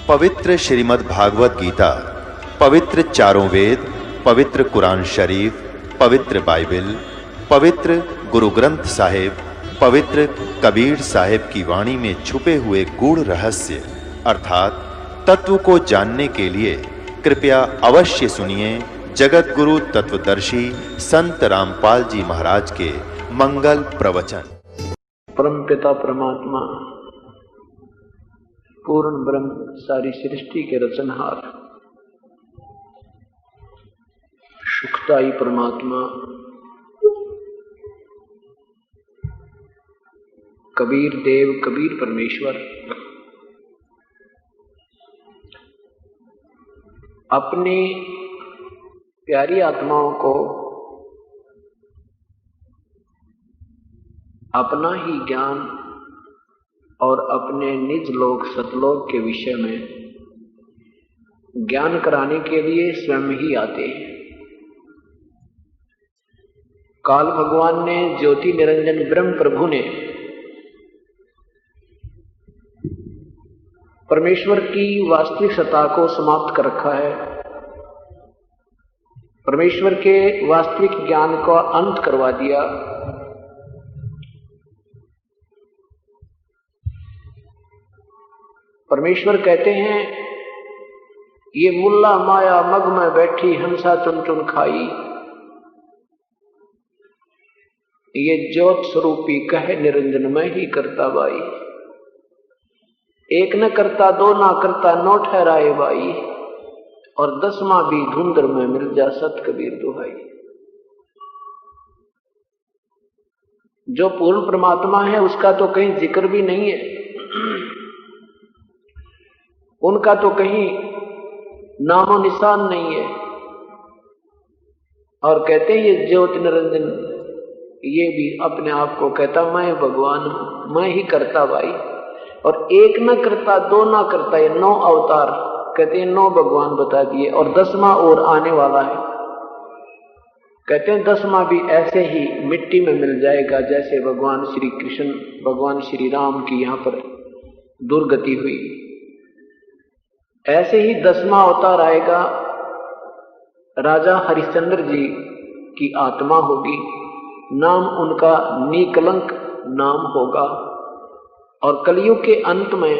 पवित्र श्रीमद् भागवत गीता, पवित्र चारों वेद, पवित्र कुरान शरीफ, पवित्र बाइबल, पवित्र गुरु ग्रंथ साहिब, पवित्र कबीर साहिब की वाणी में छुपे हुए गूढ़ रहस्य अर्थात तत्व को जानने के लिए कृपया अवश्य सुनिए जगत गुरु तत्वदर्शी संत रामपाल जी महाराज के मंगल प्रवचन। परम पिता परमात्मा पूर्ण ब्रह्म सारी सृष्टि के रचनहार सुखदाई परमात्मा कबीर देव कबीर परमेश्वर अपनी प्यारी आत्माओं को अपना ही ज्ञान और अपने निज लोक सतलोक के विषय में ज्ञान कराने के लिए स्वयं ही आते हैं। काल भगवान ने, ज्योति निरंजन ब्रह्म प्रभु ने परमेश्वर की वास्तविक सत्ता को समाप्त कर रखा है, परमेश्वर के वास्तविक ज्ञान का अंत करवा दिया। परमेश्वर कहते हैं, ये मुल्ला माया मग में बैठी हंसा चुन चुन खाई, ये ज्योत स्वरूपी कहे निरंजन में ही करता बाई, एक न करता दो ना करता नौ ठहराए बाई, और 10वां भी धुंधर में मिल जा सत कबीर दुहाई। जो पूर्ण परमात्मा है उसका तो कहीं जिक्र भी नहीं है, उनका तो कहीं नामो निशान नहीं है। और कहते हैं ये ज्योति निरंजन, ये भी अपने आप को कहता मैं भगवान हूं, मैं ही करता भाई, और एक न करता दो ना करता, ये 9 अवतार कहते हैं 9 भगवान बता दिए, और 10वां और आने वाला है। कहते हैं 10वां भी ऐसे ही मिट्टी में मिल जाएगा जैसे भगवान श्री कृष्ण भगवान श्री राम की यहां पर दुर्गति हुई, ऐसे ही 10वां अवतार आएगा। राजा हरिश्चंद्र जी की आत्मा होगी, नाम उनका निकलंक नाम होगा, और कलयुग के अंत में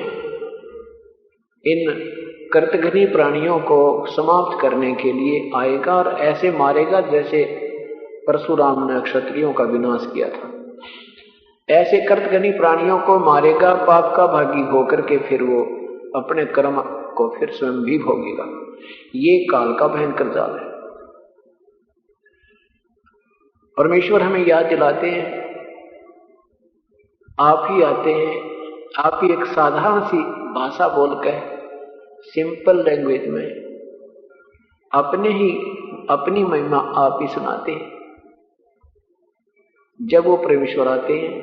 इन कर्तघ्नी प्राणियों को समाप्त करने के लिए आएगा, और ऐसे मारेगा जैसे परशुराम ने क्षत्रियों का विनाश किया था। ऐसे कर्तघ्नी प्राणियों को मारेगा, पाप का भागी होकर के फिर वो अपने कर्म को फिर स्वयं भी भोगेगा। ये काल का भयंकर जाल है। परमेश्वर हमें याद दिलाते हैं, आप ही आते हैं, आप ही एक साधारण सी भाषा बोलकर सिंपल लैंग्वेज में अपनी महिमा आप ही सुनाते हैं। जब वो परमेश्वर आते हैं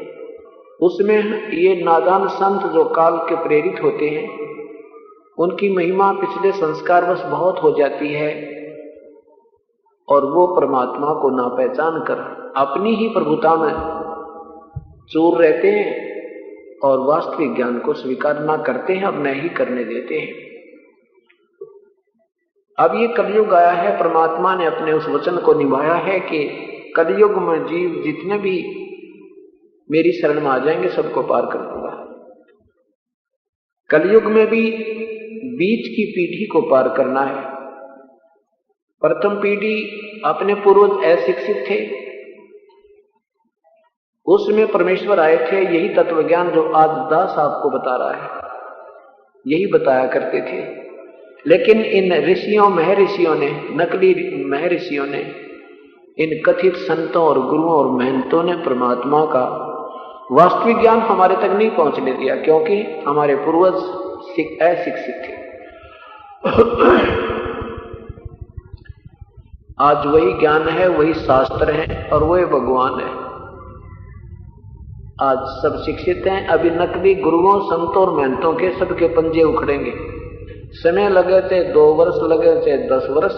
उसमें ये नादान संत जो काल के प्रेरित होते हैं, उनकी महिमा पिछले संस्कारवश बहुत हो जाती है, और वो परमात्मा को ना पहचान कर अपनी ही प्रभुता में चूर रहते हैं, और वास्तविक ज्ञान को स्वीकार ना करते हैं, अब नहीं करने देते हैं। अब ये कलयुग आया है, परमात्मा ने अपने उस वचन को निभाया है कि कलयुग में जीव जितने भी मेरी शरण में आ जाएंगे सबको पार कर दूंगा। कलयुग में भी बीच की पीढ़ी को पार करना है। प्रथम पीढ़ी अपने पूर्वज अशिक्षित थे, उसमें परमेश्वर आए थे, यही तत्व ज्ञान जो आज दास आपको बता रहा है यही बताया करते थे। लेकिन इन ऋषियों महर्षियों ने, नकली महर्षियों ने, इन कथित संतों और गुरुओं और महंतों ने परमात्मा का वास्तविक ज्ञान हमारे तक नहीं पहुंचने दिया, क्योंकि हमारे पूर्वज अशिक्षित थे। आज वही ज्ञान है, वही शास्त्र है, और वही भगवान है। आज सब शिक्षित हैं, अभी नकली गुरुओं संतों और महंतों के सबके पंजे उखड़ेंगे। समय लगे थे 2 वर्ष, लगे थे 10 वर्ष,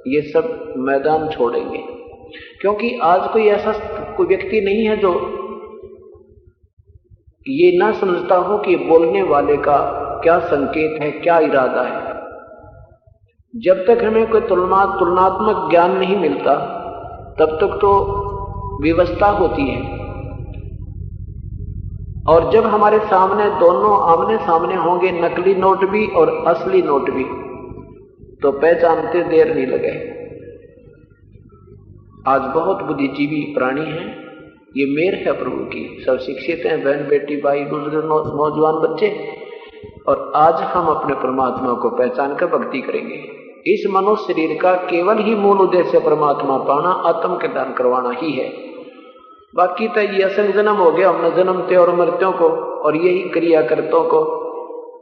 ये सब मैदान छोड़ेंगे, क्योंकि आज कोई ऐसा कोई व्यक्ति नहीं है जो ये ना समझता हो कि बोलने वाले का क्या संकेत है, क्या इरादा है। जब तक हमें कोई तुलनात्मक ज्ञान नहीं मिलता तब तक तो विवशता होती है, और जब हमारे सामने दोनों आमने सामने होंगे, नकली नोट भी और असली नोट भी, तो पहचानते देर नहीं लगे। आज बहुत बुद्धिजीवी प्राणी हैं, ये मेर है प्रभु की, सब शिक्षित हैं, बहन बेटी भाई बुजुर्ग नौजवान बच्चे, और आज हम अपने परमात्मा को पहचान कर भक्ति करेंगे। इस मनुष्य शरीर का केवल ही मूल उद्देश्य परमात्मा पाना, आत्म के दान करवाना ही है। बाकी तो ये असंग जन्म हो गया, हमने जन्मते और मरते को और यही क्रिया करतों को,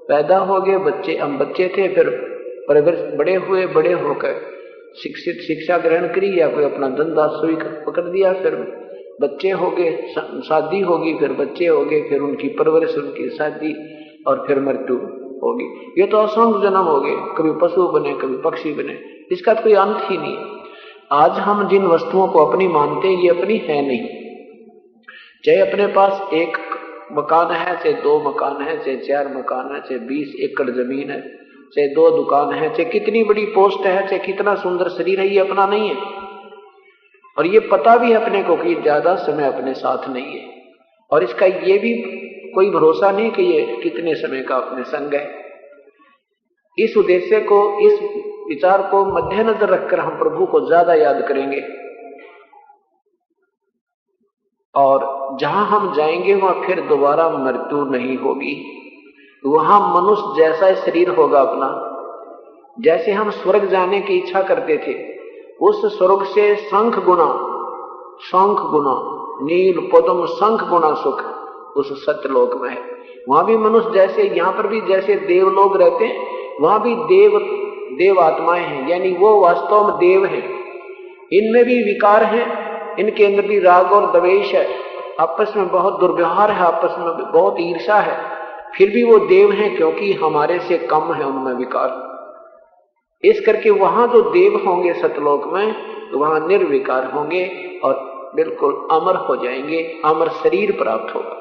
पैदा हो गए बच्चे, हम बच्चे थे, फिर परिवर्तन बड़े हुए, बड़े होकर शिक्षित शिक्षा ग्रहण करी या कोई अपना धंधा सुई पकड़ दिया, फिर बच्चे हो गए, शादी होगी, फिर बच्चे हो गए, फिर उनकी परवरिश, उनकी शादी, और फिर मृत्यु होगी। ये तो असंख्य जन्म हो गए, कभी पशु बने, कभी पक्षी बने, इसका तो कोई अंत ही नहीं। आज हम जिन वस्तुओं को अपनी मानते हैं, ये अपनी है नहीं। चाहे अपने पास एक मकान है, चाहे 2 मकान है, चाहे 4 मकान है, चाहे 20 एकड़ जमीन है, चाहे 2 दुकान है, चाहे कितनी बड़ी पोस्ट है, चाहे कितना सुंदर शरीर है, ये अपना नहीं है। और ये पता भी है अपने को कि ज्यादा समय अपने साथ नहीं है, और इसका ये भी कोई भरोसा नहीं कि ये कितने समय का अपने संग है। इस उद्देश्य को, इस विचार को मद्देनजर रखकर हम प्रभु को ज्यादा याद करेंगे, और जहां हम जाएंगे वहां फिर दोबारा मृत्यु नहीं होगी। वहां मनुष्य जैसा शरीर होगा अपना, जैसे हम स्वर्ग जाने की इच्छा करते थे, उस स्वर्ग से शंख गुना नील पद्म शंख गुना सुख उस सत्यलोक में है। वहां भी मनुष्य जैसे, यहां पर भी जैसे देव लोग रहते हैं, वहां भी देव आत्माएं हैं, यानी वो वास्तव में देव हैं। इनमें भी विकार हैं, इनके अंदर भी राग और द्वेष है, आपस में बहुत दुर्व्यवहार है, आपस में बहुत ईर्ष्या है, फिर भी वो देव हैं क्योंकि हमारे से कम है उनमें विकार। इस करके वहां जो देव होंगे सतलोक में, तो वहां निर्विकार होंगे और बिल्कुल अमर हो जाएंगे, अमर शरीर प्राप्त होगा।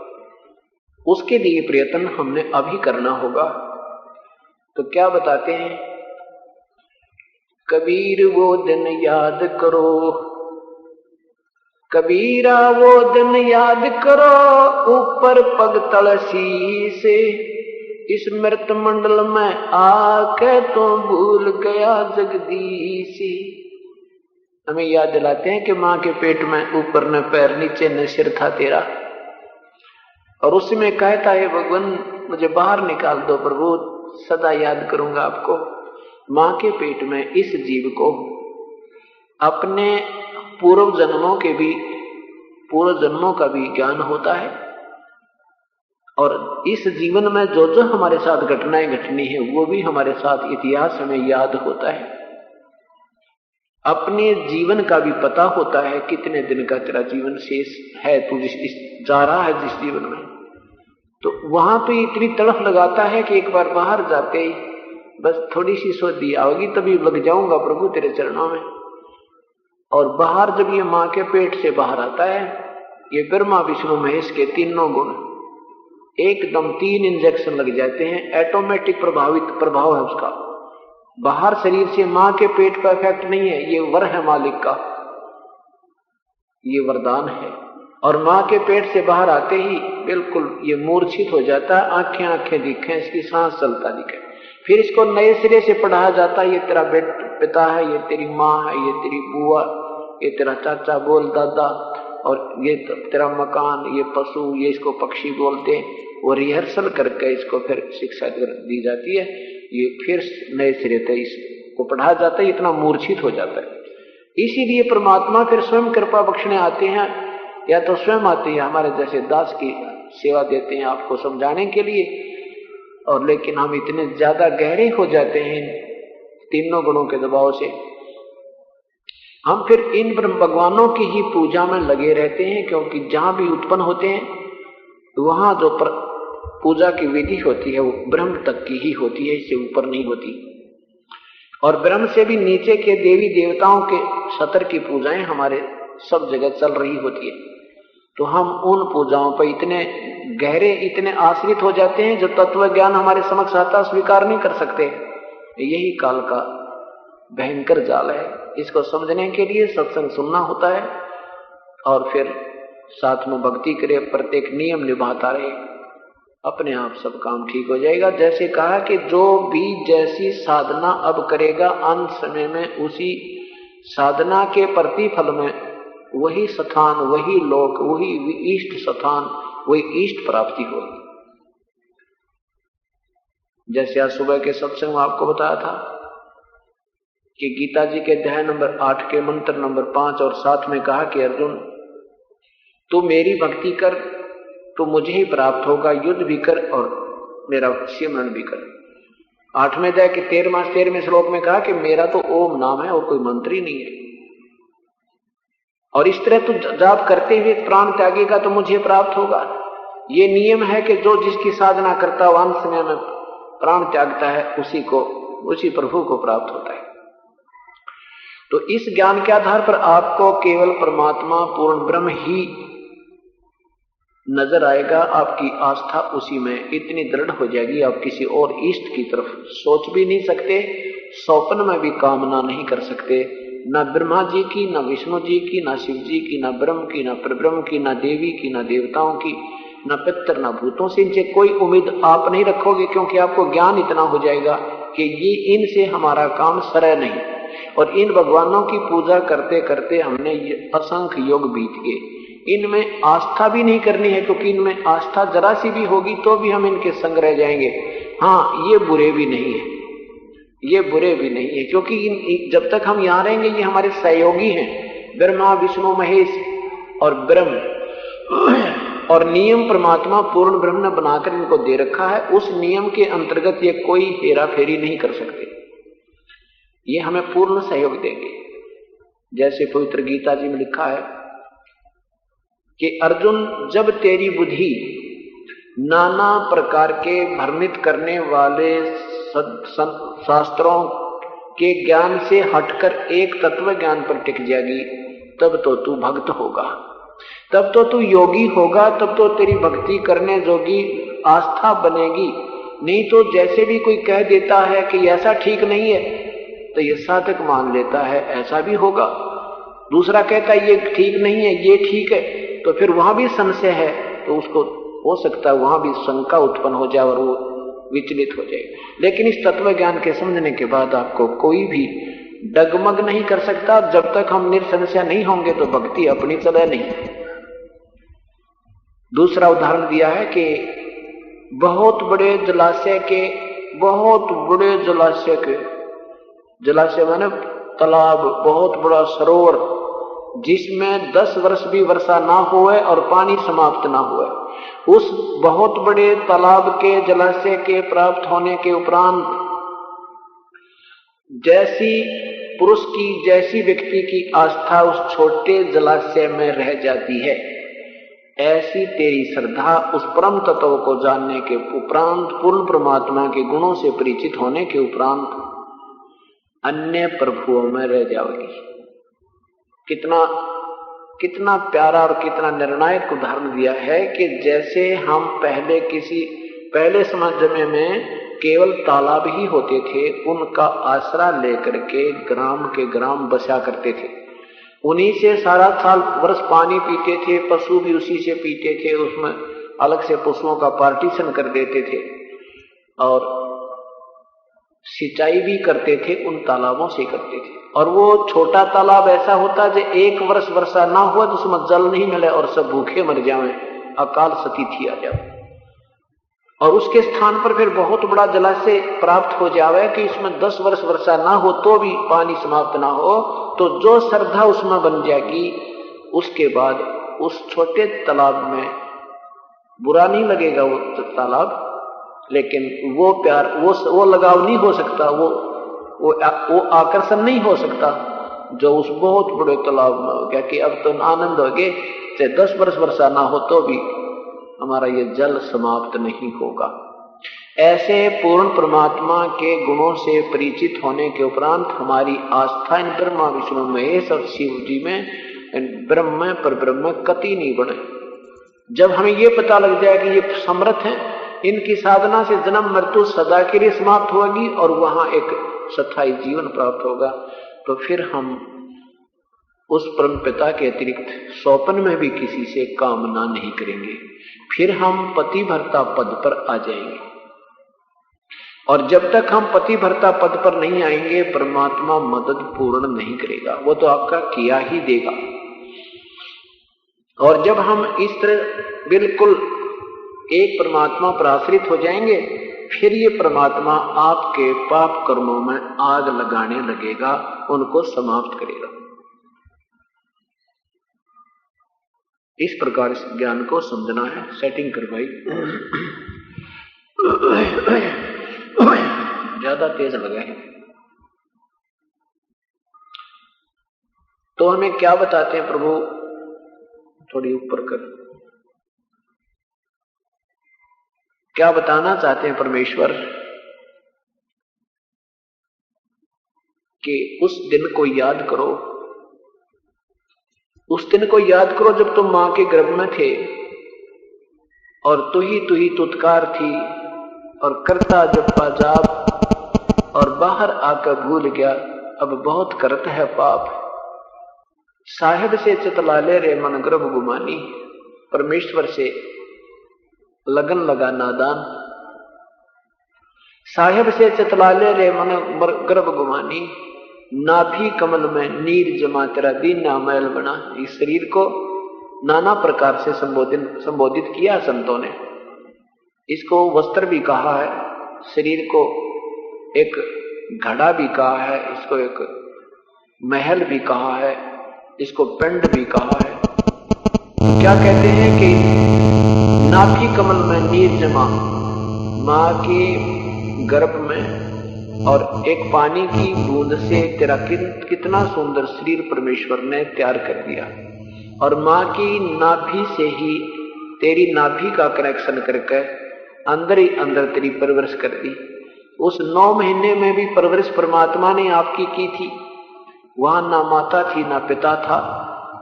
उसके लिए प्रयत्न हमने अभी करना होगा। तो क्या बताते हैं, कबीर वो दिन याद करो, कबीरा वो दिन याद करो, ऊपर पग तल शीसे, इस मृत मंडल में आके तो भूल गया जगदीशी। हमें याद दिलाते हैं कि मां के पेट में ऊपर न पैर नीचे न सिर था तेरा, और उसमें कहता है भगवान मुझे बाहर निकाल दो प्रभु, सदा याद करूंगा आपको। मां के पेट में इस जीव को अपने पूर्व जन्मों का भी ज्ञान होता है, और इस जीवन में जो जो हमारे साथ घटनाएं घटनी है वो भी हमारे साथ इतिहास हमें याद होता है। अपने जीवन का भी पता होता है, कितने दिन का तेरा जीवन शेष है, तू जा रहा है जिस जीवन में। तो वहां तो इतनी तड़फ लगाता है कि एक बार बाहर जाते ही बस थोड़ी सी सोधी आओगी तभी लग जाऊंगा प्रभु तेरे चरणों में। और बाहर जब ये मां के पेट से बाहर आता है, ये ब्रह्मा विष्णु महेश के तीनों गुण एकदम 3 इंजेक्शन लग जाते हैं, ऑटोमेटिक प्रभाव है उसका। बाहर शरीर से मां के पेट का इफेक्ट नहीं है, ये वर है मालिक का, ये वरदान है। और मां के पेट से बाहर आते ही बिल्कुल ये मूर्छित हो जाता है, आंखें दिखें, इसकी सांस चलता दिखे। फिर इसको नए सिरे से पढ़ाया जाता है, ये तेरा पिता है, ये तेरी माँ है, ये तेरी बुआ, ये तेरा चाचा बोल दादा, और ये तेरा मकान, ये पशु, ये इसको पक्षी बोलते हैं। वो रिहर्सल करके इसको फिर शिक्षा दी जाती है, ये फिर नए सिरे से इसको पढ़ाया जाता है, इतना मूर्छित हो जाता है। इसीलिए परमात्मा फिर स्वयं कृपा बख्शने आते हैं, या तो स्वयं आते हैं हमारे जैसे दास की सेवा देते हैं आपको समझाने के लिए, और लेकिन हम इतने ज्यादा गहरे हो जाते हैं तीनों गुणों के दबाव से, हम फिर इन भगवानों की ही पूजा में लगे रहते हैं। क्योंकि जहां भी उत्पन्न होते हैं वहां जो पूजा की विधि होती है वो ब्रह्म तक की ही होती है, इससे ऊपर नहीं होती। और ब्रह्म से भी नीचे के देवी देवताओं के सतर की पूजाएं हमारे सब जगह चल रही होती है। तो हम उन पूजाओं पर इतने गहरे, इतने आश्रित हो जाते हैं जो तत्व ज्ञान हमारे समक्ष आता स्वीकार नहीं कर सकते। यही काल का भयंकर जाल है। इसको समझने के लिए सत्संग सुनना होता है और फिर साथ में भक्ति करे, प्रत्येक नियम निभाता रहे, अपने आप सब काम ठीक हो जाएगा। जैसे कहा कि जो भी जैसी साधना अब करेगा अंत समय में उसी साधना के प्रतिफल में वही स्थान, वही लोक, वही इष्ट स्थान, वही इष्ट प्राप्ति होगी। जैसे आज सुबह के सत्संग में आपको बताया था कि गीता जी के अध्याय नंबर 8 के मंत्र नंबर 5 और 7 में कहा कि अर्जुन तू मेरी भक्ति कर तो मुझे ही प्राप्त होगा, युद्ध भी कर और मेरा सिमरन भी कर। 8वें अध्याय के 13वें श्लोक में कहा कि मेरा तो ओम नाम है और कोई मंत्र ही नहीं है, और इस तरह तू जाप करते हुए प्राण त्यागेगा तो मुझे प्राप्त होगा। ये नियम है कि जो जिसकी साधना करता है अंत समय में प्राण त्यागता है उसी प्रभु को प्राप्त होता है। तो इस ज्ञान के आधार पर आपको केवल परमात्मा पूर्ण ब्रह्म ही नजर आएगा। आपकी आस्था उसी में इतनी दृढ़ हो जाएगी, आप किसी और इष्ट की तरफ सोच भी नहीं सकते, स्वप्न में भी कामना नहीं कर सकते, न ब्रह्मा जी की, न विष्णु जी की, न शिव जी की, न ब्रह्म की, न परब्रह्म की, न देवी की, न देवताओं की, न पितर, न भूतों से। इनसे कोई उम्मीद आप नहीं रखोगे, क्योंकि आपको ज्ञान इतना हो जाएगा कि ये इनसे हमारा काम सरय नहीं। और इन भगवानों की पूजा करते करते हमने असंख्य योग बीत गए, इनमें आस्था भी नहीं करनी है, क्योंकि इनमें आस्था जरा सी भी होगी तो भी हम इनके संग रह जाएंगे। हाँ, ये बुरे भी नहीं है, ये बुरे भी नहीं है, क्योंकि जब तक हम यहाँ रहेंगे ये हमारे सहयोगी हैं, ब्रह्मा विष्णु महेश और ब्रह्म। और नियम परमात्मा पूर्ण ब्रह्म ने बनाकर इनको दे रखा है, उस नियम के अंतर्गत ये कोई हेरा फेरी नहीं कर सकते, ये हमें पूर्ण सहयोग देंगे। जैसे पवित्र गीता जी में लिखा है कि अर्जुन जब तेरी बुद्धि नाना प्रकार के भ्रमित करने वाले शास्त्रों के ज्ञान से हटकर एक तत्व ज्ञान पर टिक जाएगी, तब तो तू भक्त होगा, तब तो तू योगी होगा, तब तो तेरी भक्ति करने जोगी आस्था बनेगी। नहीं तो जैसे भी कोई कह देता है कि ऐसा ठीक नहीं है तो ये साधक मान लेता है ऐसा भी होगा, दूसरा कहता है ये ठीक नहीं है ये ठीक है, तो फिर वहां भी संशय है, तो उसको हो सकता है वहां भी शंका उत्पन्न हो जाए और वो विचलित हो जाए। लेकिन इस तत्व ज्ञान के समझने के बाद आपको कोई भी डगमग नहीं कर सकता। जब तक हम निसंशय नहीं होंगे तो भक्ति अपनी चले नहीं। दूसरा उदाहरण दिया है कि बहुत बड़े जलाशय माने तालाब, बहुत बड़ा सरोवर जिसमें 10 वर्ष भी वर्षा ना हुए और पानी समाप्त ना हुए, उस बहुत बड़े तालाब के जलाशय के प्राप्त होने के उपरांत जैसी पुरुष की, जैसी व्यक्ति की आस्था उस छोटे जलाशय में रह जाती है, ऐसी तेरी श्रद्धा उस परम तत्व को जानने के उपरांत, पूर्ण परमात्मा के गुणों से परिचित होने के उपरांत अन्य प्रभुओं में रह जाओगी। कितना प्यारा और कितना निर्णायक उदाहरण दिया है कि जैसे हम पहले समय में केवल तालाब ही होते थे, उनका आसरा लेकर के ग्राम बसा करते थे, उन्हीं से सारा साल वर्ष पानी पीते थे, पशु भी उसी से पीते थे, उसमें अलग से पशुओं का पार्टीशन कर देते थे और सिंचाई भी करते थे, उन तालाबों से करते थे। और वो छोटा तालाब ऐसा होता जो 1 वर्ष वर्षा ना हुआ तो उसमें जल नहीं मिले और सब भूखे मर जाएं, अकाल स्थिति आ जाए, और उसके स्थान पर फिर बहुत बड़ा जलाशय प्राप्त हो जावे कि इसमें 10 वर्ष वर्षा ना हो तो भी पानी समाप्त ना हो, तो जो श्रद्धा उसमें बन जाएगी, उसके बाद उस छोटे तालाब में बुरा नहीं लगेगा वो तालाब, लेकिन वो प्यार, वो लगाव नहीं हो सकता, वो आकर्षण नहीं हो सकता जो उस बहुत बड़े तालाब में हो गया कि अब तो आनंद हो गए, चाहे 10 वर्ष वर्षा ना हो तो भी हमारा ये जल समाप्त नहीं होगा। ऐसे पूर्ण परमात्मा के गुणों से परिचित होने के उपरांत हमारी आस्था इन ब्रह्मा विष्णु महेश और शिव जी में, ब्रह्म में, पर ब्रह्म कति नहीं बढ़े। जब हमें ये पता लग जाए कि ये समर्थ हैं, इनकी साधना से जन्म मृत्यु सदा के लिए समाप्त होगी और वहां एक स्थायी जीवन प्राप्त होगा, तो फिर हम उस परम पिता के अतिरिक्त स्वप्न में भी किसी से कामना नहीं करेंगे। फिर हम पतिव्रता पद पर आ जाएंगे। और जब तक हम पतिव्रता पद पर नहीं आएंगे, परमात्मा मदद पूर्ण नहीं करेगा, वो तो आपका किया ही देगा। और जब हम इस तरह बिल्कुल एक परमात्मा पर आश्रित हो जाएंगे, फिर ये परमात्मा आपके पाप कर्मों में आग लगाने लगेगा, उनको समाप्त करेगा। इस प्रकार इस ज्ञान को समझना है। सेटिंग करवाई, ज्यादा तेज लगा है। तो हमें क्या बताते हैं प्रभु, थोड़ी ऊपर कर, क्या बताना चाहते हैं परमेश्वर कि उस दिन को याद करो, उस दिन को याद करो जब तुम मां के गर्भ में थे और तू ही तुत्कार थी और करता जप्पा जाप और बाहर आकर भूल गया, अब बहुत करत है पाप। साहेब से चितला ले रे मन गर्भ गुमानी, परमेश्वर से लगन लगा नादान। साहेब से चितला ले रे मन गर्भ गुमानी, नाभि कमल में नीर जमा तेरा दीना मैल बना। इस शरीर को नाना प्रकार से संबोधित किया संतों ने। इसको वस्त्र भी कहा है, शरीर को एक घड़ा भी कहा है, इसको एक महल भी कहा है, इसको पिंड भी कहा है। तो क्या कहते हैं कि नाभि कमल में नीर जमा, मां के गर्भ में, और एक पानी की बूंद से तेरा कितना सुंदर शरीर परमेश्वर ने तैयार कर दिया। और मां की नाभि से ही तेरी नाभि का कनेक्शन करके अंदर ही अंदर तेरी परवरिश कर दी। उस 9 महीने में भी परवरिश परमात्मा ने आपकी की थी। वहां ना माता थी, ना पिता था,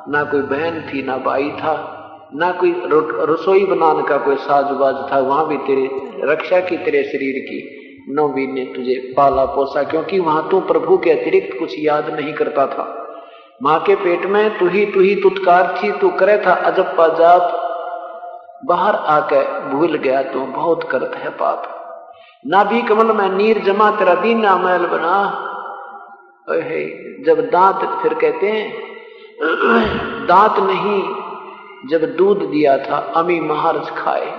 ना कोई बहन थी, ना भाई था, ना कोई रसोई बनाने का कोई साजबाज था। वहां भी तेरे रक्षा की, तेरे शरीर की 9 महीने तुझे पाला पोसा, क्योंकि वहां तू प्रभु के अतिरिक्त कुछ याद नहीं करता था। मां के पेट में तू ही तुत्कार थी, तू करे था अजब पाजाब, बाहर आके भूल गया तू बहुत करत है पाप। नाभि कमल में नीर जमा तेरा दीना मैल बना। जब दांत, फिर कहते हैं दांत नहीं, जब दूध दिया था अमी महाराज खाए।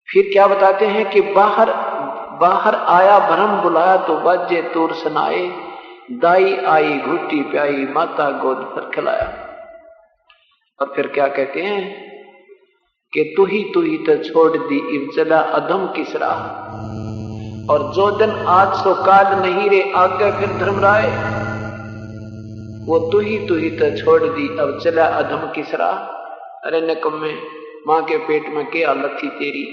फिर क्या बताते हैं कि बाहर आया भरम बुलाया तो बाजे तूर सुनाए, दाई आई घुट्टी प्याई माता गोद पर खिलाया। और फिर क्या कहते हैं कि तू ही तो छोड़ दी इब चला अधम किस राह। और जो दिन आज सो काल नहीं रे आगे फिर धर्मराय, वो तू ही तो छोड़ दी अब चला अधम किस राह। अरे निकम्मे, मां के पेट में क्या हालत थी तेरी,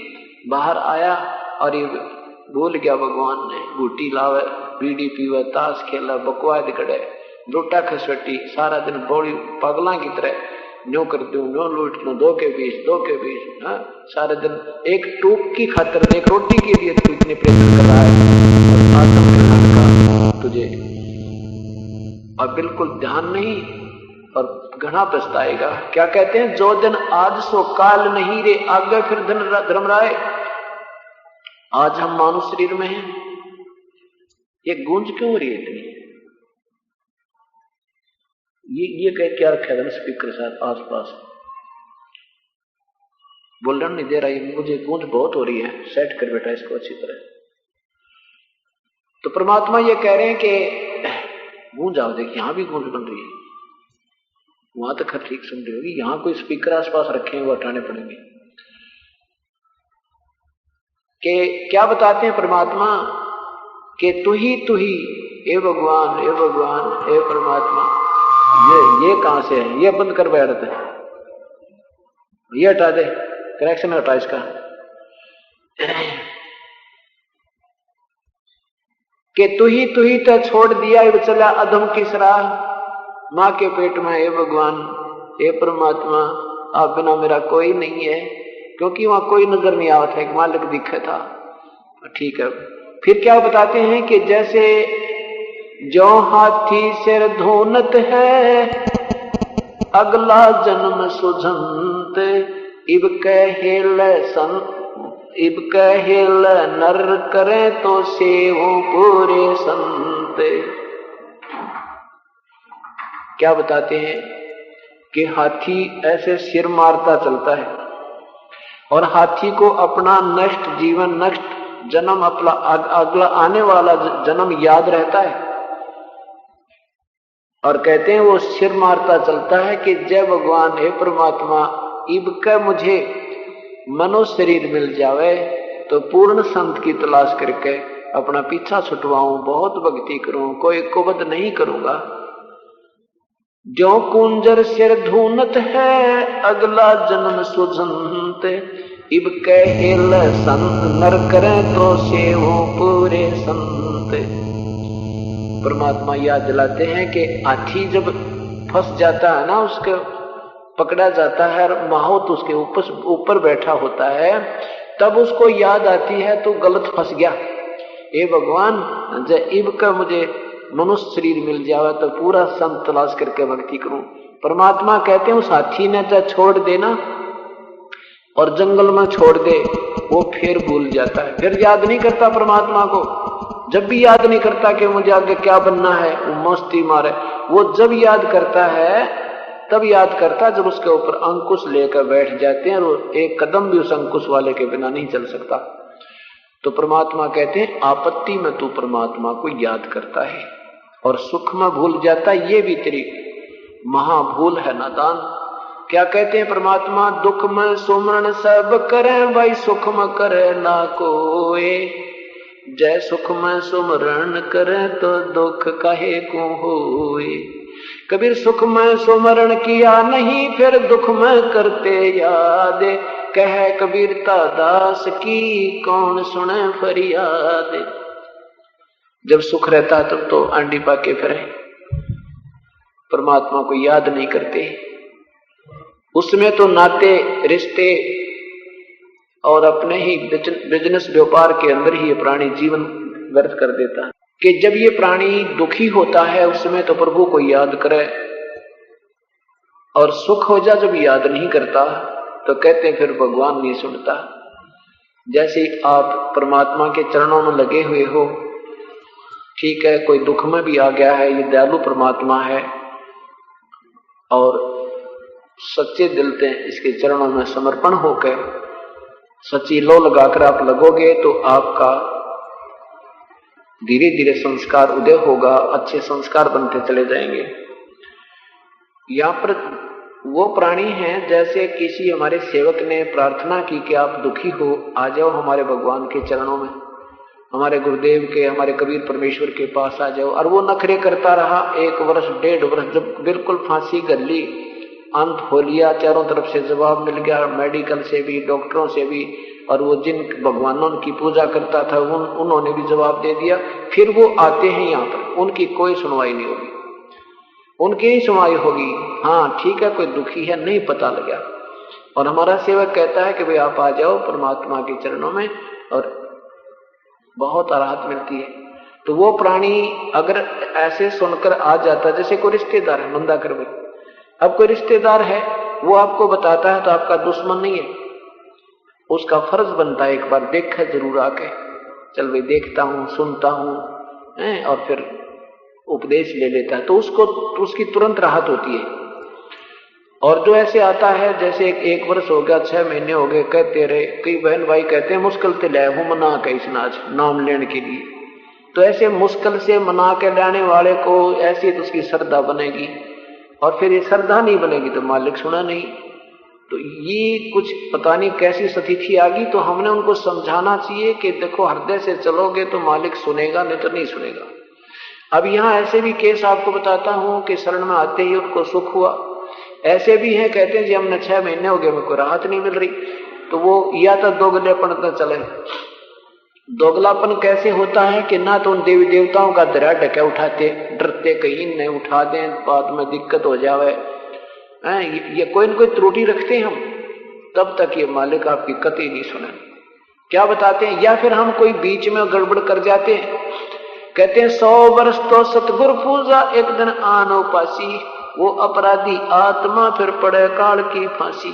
बाहर आया और ये भूल गया भगवान ने। बूटी लावे, बीड़ी पीवे, ताश खेला, बकवाद करे, लूटा खसवटी, सारा दिन बौड़ी पगला की तरह न्यो कर दू, न्यो लूट लो, 2 के 20 हाँ, सारा दिन एक टूक की खातर, एक रोटी के लिए तू इतने प्रयत्न कर रहा है और आत्म कल्याण का तुझे और बिल्कुल ध्यान नहीं, और घना पछताएगा। क्या कहते हैं, जो दिन आज सो काल नहीं रे आगे फिर धर्मराय। आज हम मानव शरीर में हैं, ये गूंज क्यों हो रही है इतनी? ये कह क्या रखा है स्पीकर साथ आसपास, बोलना नहीं दे रहा है, मुझे गूंज बहुत हो रही है, सेट कर बेटा इसको अच्छी तरह। तो परमात्मा ये कह रहे हैं कि गूंज आओ, देखिए यहां भी गूंज बन रही है, वहां तक ठीक सुन रही होगी, यहां कोई स्पीकर आसपास रखे हैं वो हटाने पड़ेंगे। कि क्या बताते हैं परमात्मा कि तू ही ए भगवान, ए भगवान, ए परमात्मा। ये कहां से है, ये बंद कर बैठते हैं, ये हटा दे, कनेक्शन हटा इसका। कि तू ही तो छोड़ दिया अब चला अधम किस राह। मां के पेट में हे भगवान हे परमात्मा आप बिना मेरा कोई नहीं है, क्योंकि वहां कोई नजर नहीं आवत है, एक मालिक दिखे था। ठीक है, फिर क्या बताते हैं कि जैसे जो हाथी सिर धोनत है अगला जन्म सुझंत, इब कहेल नर करे तो सेवो पूरे संत। क्या बताते हैं कि हाथी ऐसे सिर मारता चलता है और हाथी को अपना नष्ट जीवन, नष्ट जन्म, अपना अगला आने वाला जन्म याद रहता है। और कहते हैं वो सिर मारता चलता है कि जय भगवान हे परमात्मा इब का मुझे मनुष्य शरीर मिल जावे तो पूर्ण संत की तलाश करके अपना पीछा छुटवाऊं, बहुत भक्ति करूं, कोई कुबद नहीं करूंगा। जो कुंजर सिर धूनत है अगला जन्म सुझंत, इब कहेल संत नर करे तो सेवो पूरे संत। परमात्मा याद दिलाते हैं कि हाथी जब फंस जाता है ना, उसके पकड़ा जाता है और माहौत उसके ऊपर बैठा होता है, तब उसको याद आती है तो गलत फंस गया, ए भगवान इब का मुझे मनुष्य शरीर मिल जावे तो पूरा संत तलाश करके भक्ति करूं। परमात्मा कहते हैं उस हाथी ने तो छोड़ देना और जंगल में छोड़ दे, वो फिर भूल जाता है, फिर याद नहीं करता परमात्मा को। जब भी याद नहीं करता कि मुझे आगे क्या बनना है, वो मस्ती मारे। वो जब याद करता है तब याद करता जब उसके ऊपर अंकुश लेकर बैठ जाते हैं, और वो एक कदम भी उस अंकुश वाले के बिना नहीं चल सकता। तो परमात्मा कहते हैं आपत्ति में तू परमात्मा को याद करता है और सुख में भूल जाता है, ये भी तेरी महाभूल है नादान। क्या कहते हैं परमात्मा, दुख में सुमरण सब करे भाई सुख में करे ना कोई, जय सुख में सुमरण करे तो दुख कहे को होए। कबीर सुख में सुमरण किया नहीं फिर दुख में करते याद, कह कबीरता दास की कौन सुने फरियाद। जब सुख रहता तब तो आंडी पाके फिरे, परमात्मा को याद नहीं करते। उसमें तो नाते रिश्ते और अपने ही बिजनेस व्यापार के अंदर ही ये प्राणी जीवन व्यर्थ कर देता है। कि जब ये प्राणी दुखी होता है उसमें तो प्रभु को याद करे, और सुख हो जा जब याद नहीं करता तो कहते हैं फिर भगवान नहीं सुनता। जैसे आप परमात्मा के चरणों में लगे हुए हो, ठीक है, कोई दुख में भी आ गया है, ये दयालु परमात्मा है, और सच्चे दिल से इसके चरणों में समर्पण होकर सच्ची लो लगाकर आप लगोगे तो आपका धीरे धीरे संस्कार उदय होगा, अच्छे संस्कार बनते चले जाएंगे। यहाँ पर वो प्राणी हैं जैसे किसी हमारे सेवक ने प्रार्थना की कि आप दुखी हो, आ जाओ हमारे भगवान के चरणों में, हमारे गुरुदेव के, हमारे कबीर परमेश्वर के पास आ जाओ। और वो नखरे करता रहा 1 वर्ष 1.5 वर्ष, जब बिल्कुल फांसी कर ली, अंत हो लिया, चारों तरफ से जवाब मिल गया, मेडिकल से भी, डॉक्टरों से भी, और वो जिन भगवानों की पूजा करता था उन्होंने भी जवाब दे दिया। फिर वो आते हैं यहाँ पर, उनकी कोई सुनवाई नहीं होगी, उनकी ही सुनवाई होगी। हाँ ठीक है, कोई दुखी है, नहीं पता लगा, और हमारा सेवक कहता है कि भाई आप आ जाओ परमात्मा के चरणों में, और बहुत राहत मिलती है। तो वो प्राणी अगर ऐसे सुनकर आ जाता, जैसे कोई रिश्तेदार है, मंदा कर भाई, अब कोई रिश्तेदार है वो आपको बताता है तो आपका दुश्मन नहीं है, उसका फर्ज बनता है एक बार देखा जरूर आके, चल भाई देखता हूं, सुनता हूं, और फिर उपदेश ले लेता है, तो उसको उसकी तुरंत राहत होती है। और जो ऐसे आता है जैसे 1 वर्ष हो गया, 6 महीने हो गए, कहते रहे, कई बहन भाई कहते हैं मुश्किल से ले हूं मना के इस नाम लेने के लिए, तो ऐसे मुश्किल से मना के लाने वाले को ऐसी तो उसकी श्रद्धा बनेगी, और फिर ये श्रद्धा नहीं बनेगी तो मालिक सुना नहीं। तो ये कुछ पता नहीं कैसी स्थिति आ गई, तो हमने उनको समझाना चाहिए कि देखो हृदय से चलोगे तो मालिक सुनेगा, नहीं तो नहीं सुनेगा। अब यहाँ ऐसे भी केस आपको बताता हूँ कि शरण में आते ही उनको सुख हुआ, ऐसे भी हैं कहते हैं जी हमने 6 महीने हो गए, मेरे को राहत नहीं मिल रही, तो वो या तो दोगलेपन तो चले। दोगलापन कैसे होता है कि ना तो उन देवी देवताओं का दरिया ढके उठाते, डरते कहीं नहीं उठा दें, बाद में दिक्कत हो जावे, ये कोई न कोई त्रुटि रखते हैं हम, तब तक ये मालिक आपकी कतई नहीं सुने। क्या बताते हैं? या फिर हम कोई बीच में गड़बड़ कर जाते हैं, कहते हैं 100 वर्ष तो सतगुरु पूजा, एक दिन आनो पासी, वो अपराधी आत्मा फिर पड़े काल की फांसी।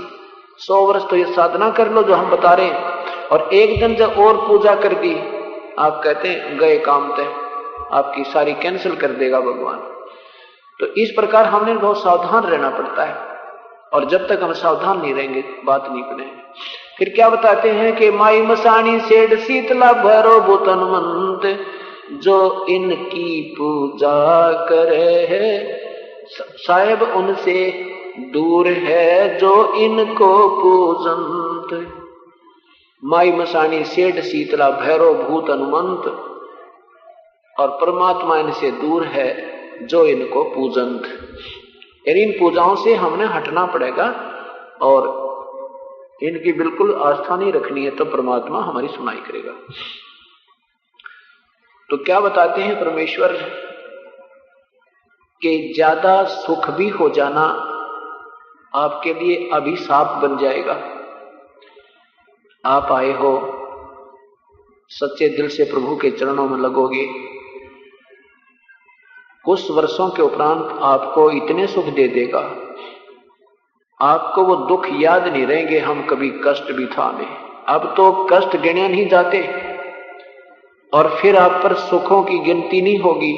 100 वर्ष तो ये साधना कर लो जो हम बता रहे हैं, और एक दिन जब और पूजा कर दी, आप कहते हैं गए काम तय, आपकी सारी कैंसिल कर देगा भगवान। तो इस प्रकार हमने बहुत सावधान रहना पड़ता है, और जब तक हम सावधान नहीं रहेंगे बात नहीं बनेगी। फिर क्या बताते हैं कि माई मसाणी सेठ शीतला भैरो भूतन मंत, जो इनकी पूजा करे है साहेब उनसे दूर है जो इनको पूजंत। माई मसाणी सेठ शीतला भैरो भूत हनुमंत, और परमात्मा इनसे दूर है जो इनको पूजंत। यानी इन पूजाओं से हमने हटना पड़ेगा और इनकी बिल्कुल आस्था नहीं रखनी है, तो परमात्मा हमारी सुनाई करेगा। तो क्या बताते हैं परमेश्वर कि ज्यादा सुख भी हो जाना आपके लिए अभिशाप बन जाएगा। आप आए हो, सच्चे दिल से प्रभु के चरणों में लगोगे, कुछ वर्षों के उपरांत आपको इतने सुख दे देगा, आपको वो दुख याद नहीं रहेंगे, हम कभी कष्ट भी था हमें, अब तो कष्ट गिने नहीं जाते, और फिर आप पर सुखों की गिनती नहीं होगी,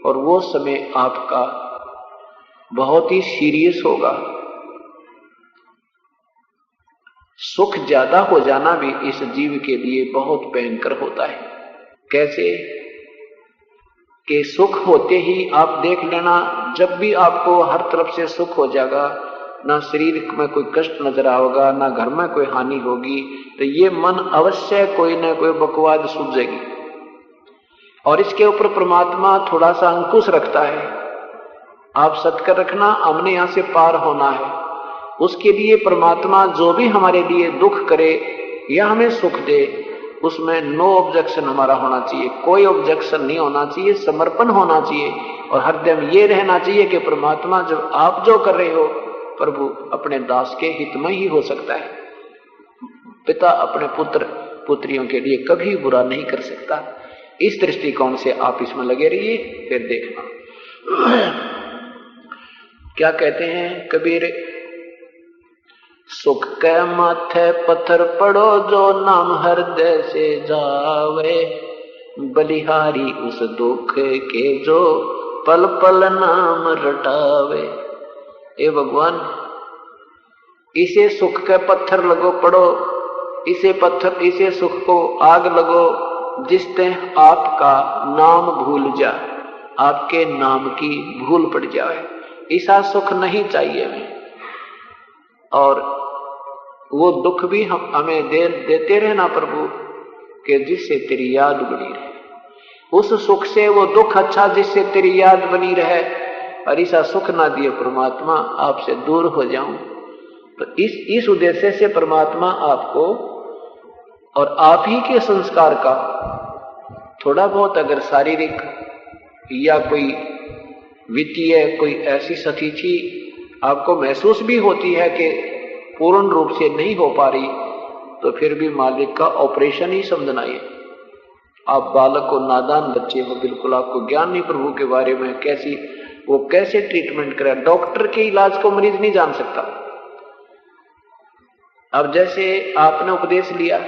और वो समय आपका बहुत ही सीरियस होगा। सुख ज्यादा हो जाना भी इस जीव के लिए बहुत भयंकर होता है। कैसे कि सुख होते ही आप देख लेना, जब भी आपको हर तरफ से सुख हो जाएगा, ना शरीर में कोई कष्ट नजर आओगा, ना घर में कोई हानि होगी, तो ये मन अवश्य कोई ना कोई बकवाद सूझेगी। और इसके ऊपर परमात्मा थोड़ा सा अंकुश रखता है, आप सत्कर रखना, हमने यहां से पार होना है। उसके लिए परमात्मा जो भी हमारे लिए दुख करे या हमें सुख दे, उसमें नो ऑब्जेक्शन हमारा होना चाहिए, कोई ऑब्जेक्शन नहीं होना चाहिए, समर्पण होना चाहिए, और हरदम ये रहना चाहिए कि परमात्मा जब आप जो कर रहे हो प्रभु अपने दास के हित में ही हो सकता है। पिता अपने पुत्र पुत्रियों के लिए कभी बुरा नहीं कर सकता। इस दृष्टिकोण से आप इसमें लगे रहिए, फिर देखना। क्या कहते हैं कबीर, सुख के माथे पत्थर पड़ो जो नाम हृदय से जावे, बलिहारी उस दुख के जो पल पल नाम रटावे। ए भगवान, इसे सुख के पत्थर लगो पड़ो, इसे सुख को आग लगो जिससे आपका नाम भूल जा, आपके नाम की भूल पड़ जाए। ऐसा सुख नहीं चाहिए हमें, और वो दुख भी हमें देते रहना प्रभु कि जिससे तेरी याद बनी रहे। उस सुख से वो दुख अच्छा जिससे तेरी याद बनी रहे, और ऐसा सुख ना दिए परमात्मा आपसे दूर हो जाऊं। तो इस उद्देश्य से परमात्मा आपको और आप ही के संस्कार का थोड़ा बहुत अगर शारीरिक या कोई वित्तीय कोई ऐसी स्थिति आपको महसूस भी होती है कि पूर्ण रूप से नहीं हो पा रही, तो फिर भी मालिक का ऑपरेशन ही समझना है। आप बालक को, नादान बच्चे हो, बिल्कुल आपको ज्ञान नहीं प्रभु के बारे में, कैसे ट्रीटमेंट करे। डॉक्टर के इलाज को मरीज नहीं जान सकता। अब जैसे आपने उपदेश लिया,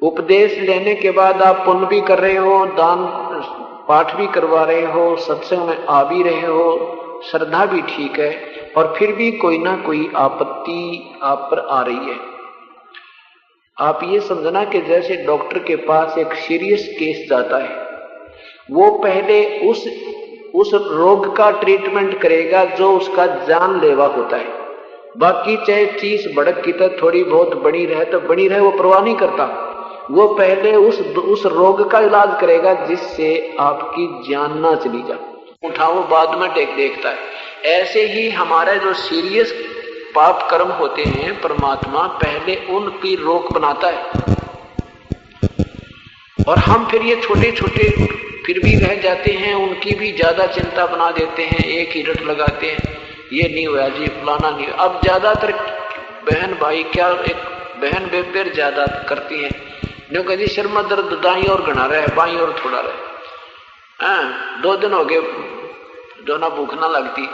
उपदेश लेने के बाद आप पुण्य भी कर रहे हो, दान पाठ भी करवा रहे हो, सत्संग में आ भी रहे हो, श्रद्धा भी ठीक है, और फिर भी कोई ना कोई आपत्ति आप पर आ रही है। आप ये समझना कि जैसे डॉक्टर के पास एक सीरियस केस जाता है, वो पहले उस रोग का ट्रीटमेंट करेगा जो उसका जानलेवा होता है। बाकी चाहे चीज भड़क की तो थोड़ी बहुत बनी रहे तो बनी रहे, वो परवाह नहीं करता। वो पहले उस रोग का इलाज करेगा जिससे आपकी जान ना चली जाए। उठाओ बाद में देखता है। ऐसे ही हमारे जो सीरियस पाप कर्म होते हैं, परमात्मा पहले उनकी रोक बनाता है, और हम फिर ये छोटे छोटे फिर भी रह जाते हैं, उनकी भी ज्यादा चिंता बना देते हैं, एक ही रट लगाते हैं। ये नहीं हुआ जी, फलाना नहीं हुआ। अब ज्यादातर बहन भाई क्या, एक बहन बेबेर ज्यादा करती हैं, जो कहती सिर में दर्द दाई और घना रहे, बाई और थोड़ा रहे, 2 दिन हो गए जो ना भूख ना लगती।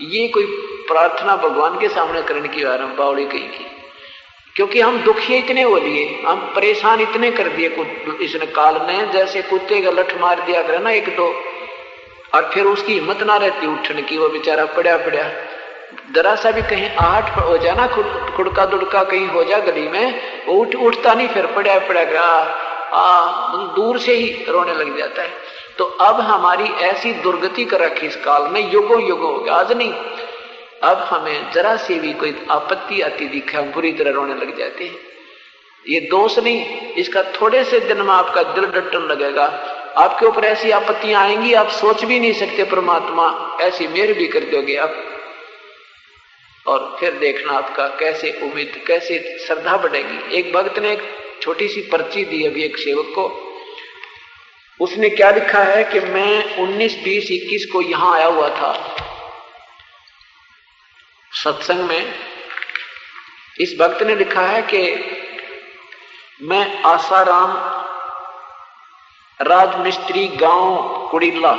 ये कोई प्रार्थना भगवान के सामने करने की बावड़ी कही की, क्योंकि हम दुखी इतने हो लिए, हम परेशान इतने कर दिए इसने काल ने, जैसे कुत्ते का लठ मार दिया करे ना 1-2, और फिर उसकी हिम्मत ना रहती उठने की, वो बेचारा पड़ा पड़ा जरा सा भी कहीं आहट हो जाए ना, खुड़का दुड़का कहीं हो जा गली में, वो उठता नहीं, फिर पड़ा पड़ा दूर से ही रोने लग जाता है। तो अब हमारी ऐसी दुर्गति कर रखी इस काल में, युगों युगों हो गया, आज नहीं, अब हमें जरा से भी कोई आपत्ति आती दिखे हम बुरी तरह रोने लग जाते हैं। ये दोष नहीं, इसका थोड़े से दिन में आपका दिल डटने लगेगा, आपके ऊपर ऐसी आपत्तियां आएंगी आप सोच भी नहीं सकते, परमात्मा ऐसी मेहर भी कर दोगे आप, और फिर देखना आपका कैसे उम्मीद, कैसे श्रद्धा बढ़ेगी। एक भक्त ने एक छोटी सी पर्ची दी अभी एक सेवक को, उसने क्या लिखा है कि मैं 19, 20, 21 को यहां आया हुआ था सत्संग में। इस भक्त ने लिखा है कि मैं आसाराम राजमिस्त्री, गांव कुड़ीला,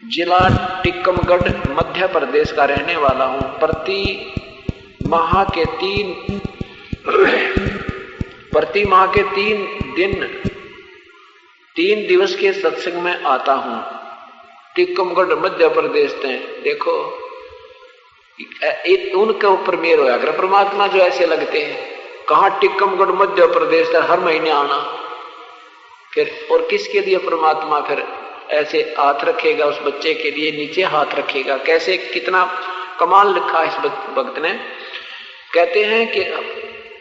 जिला टीकमगढ़, मध्य प्रदेश का रहने वाला हूं। प्रति माह के 3 दिवस के सत्संग में आता हूं, टीकमगढ़ मध्य प्रदेश में। देखो उनके ऊपर मेर होया कर परमात्मा, जो ऐसे लगते हैं, कहां टीकमगढ़ मध्य प्रदेश है, हर महीने आना, फिर और किसके लिए परमात्मा फिर ऐसे हाथ रखेगा उस बच्चे के लिए, नीचे हाथ रखेगा, कैसे, कितना कमाल लिखा इस भक्त ने। कहते हैं कि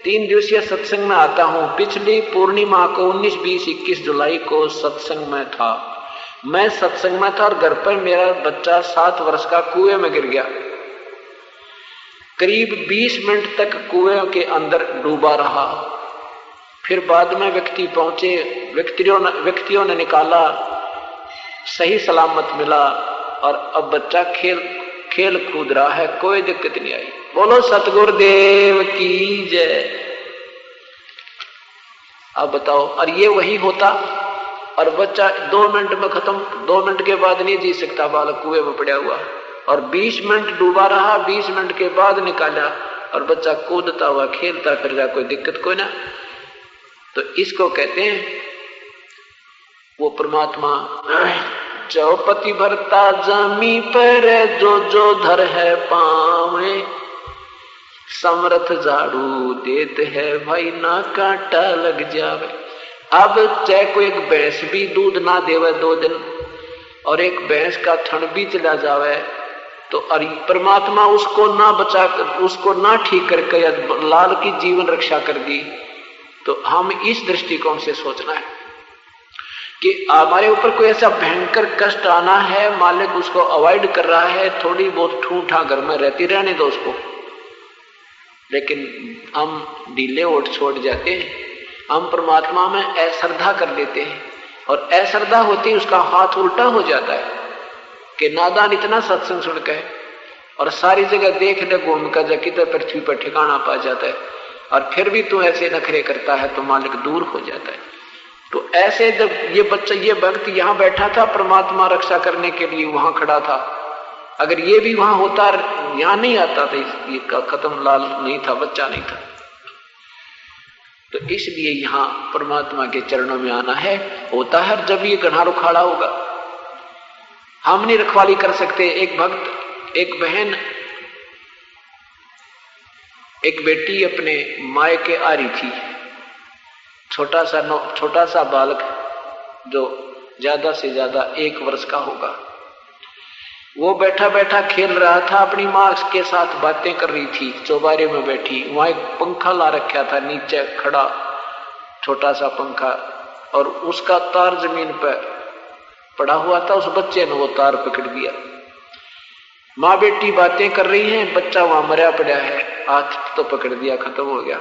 3 दिवसीय सत्संग में आता हूं, पिछली पूर्णिमा को 19, 20, 21 जुलाई को सत्संग में था। मैं सत्संग में था और घर पर मेरा बच्चा 7 वर्ष का कुएं में गिर गया। करीब 20 मिनट तक कुएं के अंदर डूबा रहा। फिर बाद में व्यक्ति पहुंचे, व्यक्तियों ने निकाला, सही सलामत मिला, और अब बच्चा खेल कूद रहा है, कोई दिक्कत नहीं आई। बोलो सतगुरुदेव की जय। अब बताओ, और ये वही होता, और बच्चा 2 मिनट में खत्म, 2 मिनट के बाद नहीं जी सकता बालक कुएं में पड़ा हुआ, और 20 मिनट डूबा रहा, 20 मिनट के बाद निकाला, और बच्चा कूदता हुआ खेलता फिर रहा, कोई दिक्कत कोई ना। तो इसको कहते हैं वो परमात्मा, चौपति भरता जमी पर जो धर है पावे, समर्थ झाड़ू देते है भाई ना कांटा लग जावे। अब चाहे कोई एक भैंस भी दूध ना देवे 2 दिन, और एक भैंस का थन भी चला जावे, तो परमात्मा उसको ना बचा कर, उसको ना ठीक करके लाल की जीवन रक्षा कर दी। तो हम इस दृष्टिकोण से सोचना है कि हमारे ऊपर कोई ऐसा भयंकर कष्ट आना है, मालिक उसको अवॉइड कर रहा है, थोड़ी बहुत ठूठा घर में रहती रहने दो उसको, लेकिन हम ढीले ओट छोड़ जाते हैं, हम परमात्मा में अश्रद्धा कर देते हैं, और अश्रद्धा होती है उसका हाथ उल्टा हो जाता है कि नादान इतना सत्संग सुन के और सारी जगह देख ले घूम कर जा किधर पृथ्वी पर ठिकाना पा जाता है, और फिर भी तू ऐसे नखरे करता है तो मालिक दूर हो जाता है। तो ऐसे जब ये बच्चा, ये भक्त यहां बैठा था, परमात्मा रक्षा करने के लिए वहां खड़ा था, अगर ये भी वहां होता, यहां नहीं आता था, ये खत्म, लाल नहीं था, बच्चा नहीं था। तो इसलिए यहां परमात्मा के चरणों में आना है, होता है जब ये घना रुखाड़ा होगा, हम नहीं रखवाली कर सकते। एक भक्त, एक बहन, एक बेटी अपने मायके आ रही थी, छोटा सा बालक जो ज्यादा से ज्यादा 1 वर्ष का होगा, वो बैठा बैठा खेल रहा था, अपनी माँ के साथ बातें कर रही थी, चौबारे में बैठी, वहां एक पंखा ला रखा था नीचे खड़ा, छोटा सा पंखा, और उसका तार जमीन पर पड़ा हुआ था, उस बच्चे ने वो तार पकड़ दिया। माँ बेटी बातें कर रही हैं, बच्चा वहां मरा पड़ा है, हाथ तो पकड़ दिया, खत्म हो गया।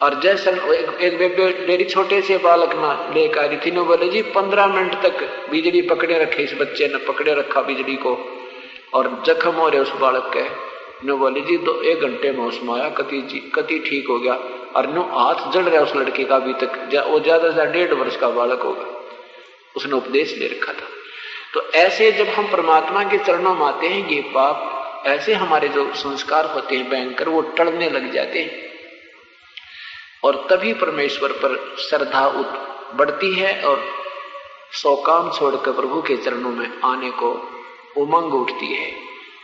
और जैसे एक मेरी छोटे से बालक ना लेकर आ रही थी, बोले जी 15 मिनट तक बिजली पकड़े रखे, इस बच्चे ने पकड़े रखा बिजली को, और जख्म हो रहे उस बालक के, नो बोली जी 1 घंटे में उसमें आया, कति ठीक हो गया। और नो हाथ जल रहा उस लड़के का अभी तक, वो ज्यादा से ज्यादा 1.5 वर्ष का बालक होगा, उसने उपदेश दे रखा था। तो ऐसे जब हम परमात्मा के चरणों में आते हैं, ये पाप ऐसे हमारे जो संस्कार होते हैं भयंकर, वो टलने लग जाते हैं और तभी परमेश्वर पर श्रद्धा बढ़ती है और सौ काम छोड़कर प्रभु के चरणों में आने को उमंग उठती है,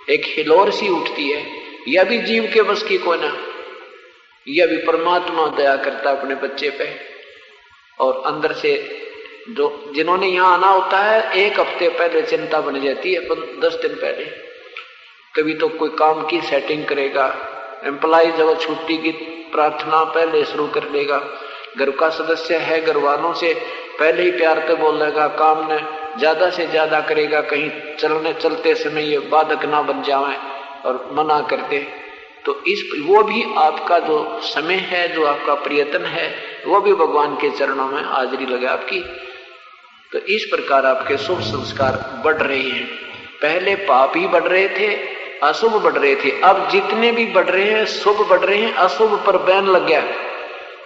एक हिलोर सी उठती है। यह भी जीव के बस की कोई ना, यह भी परमात्मा दया करता अपने बच्चे पे। और अंदर से जो जिन्होंने यहाँ आना होता है, 1 हफ्ते पहले चिंता बन जाती है, 10 दिन पहले। कभी तो कोई काम की सेटिंग करेगा, एम्प्लॉय जब छुट्टी की प्रार्थना पहले शुरू कर देगा, घर का सदस्य है घर वालों से पहले ही प्यार से बोल देगा, काम ने ज्यादा से ज्यादा करेगा, कहीं चलते समय ये बाधक ना बन जाए और मना कर दे। तो वो भी आपका जो समय है, जो आपका प्रयत्न है, वो भी भगवान के चरणों में हाजिरी लगे आपकी। तो इस प्रकार आपके शुभ संस्कार बढ़ रहे हैं। पहले पाप ही बढ़ रहे थे, अशुभ बढ़ रहे थे, अब जितने भी बढ़ रहे हैं शुभ बढ़ रहे हैं, अशुभ पर बैन लग गया।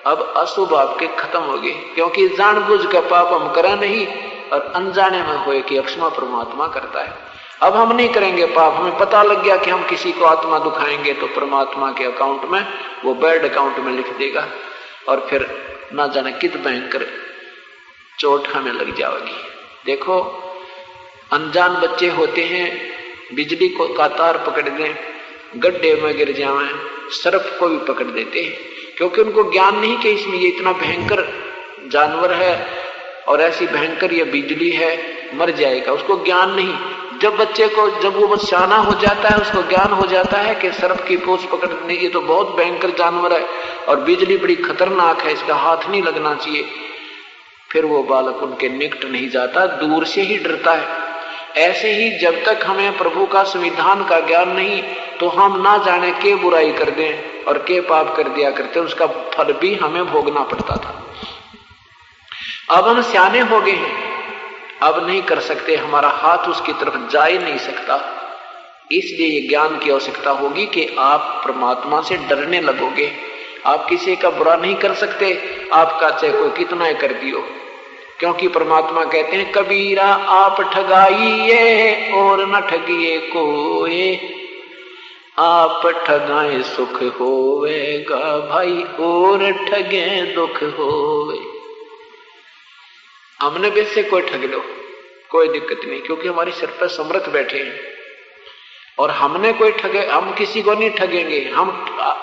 अब अशुभ आपके खत्म हो गए, क्योंकि जानबूझ के पाप हम करें नहीं और अनजाने में हुए कि अक्षमा परमात्मा करता है। अब हम नहीं करेंगे पाप, हमें पता लग गया कि हम किसी को आत्मा दुखाएंगे तो परमात्मा के अकाउंट में, वो बैड अकाउंट में लिख देगा और फिर ना जाने कित भयंकर चोट हमें लग जाएगी। देखो, अनजान बच्चे होते हैं, बिजली को का तार पकड़ दें, गड्ढे में गिर जाएं, सर्प को भी पकड़ देते हैं, क्योंकि उनको ज्ञान नहीं कि इसमें ये इतना भयंकर जानवर है और ऐसी भयंकर ये बिजली है, मर जाएगा, उसको ज्ञान नहीं। जब बच्चे को, जब वो सियाना हो जाता है, उसको ज्ञान हो जाता है कि सर्प की पूंछ पकड़ने, ये तो बहुत भयंकर जानवर है और बिजली बड़ी खतरनाक है, इसका हाथ नहीं लगना चाहिए, फिर वो बालक उनके निकट नहीं जाता, दूर से ही डरता है। ऐसे ही जब तक हमें प्रभु का संविधान का ज्ञान नहीं, तो हम ना जाने के बुराई कर दें और के पाप कर दिया करते, उसका फल भी हमें भोगना पड़ता था। अब हम सियाने हो गए हैं, अब नहीं कर सकते, हमारा हाथ उसकी तरफ जा ही नहीं सकता। इसलिए ये ज्ञान की आवश्यकता होगी कि आप परमात्मा से डरने लगोगे। आप किसी का बुरा नहीं कर सकते, आपका चाहे कोई कितना ही कर दियो, क्योंकि परमात्मा कहते हैं, कबीरा आप ठगाइए और न ठगिए कोई, आप ठगाए सुख होवेगा भाई और ठगे दुख होवे। हमने भी से कोई ठग लो, कोई दिक्कत नहीं, क्योंकि हमारे सिर पर समर्थ बैठे हैं और हमने कोई ठगे, हम किसी को नहीं ठगेंगे। हम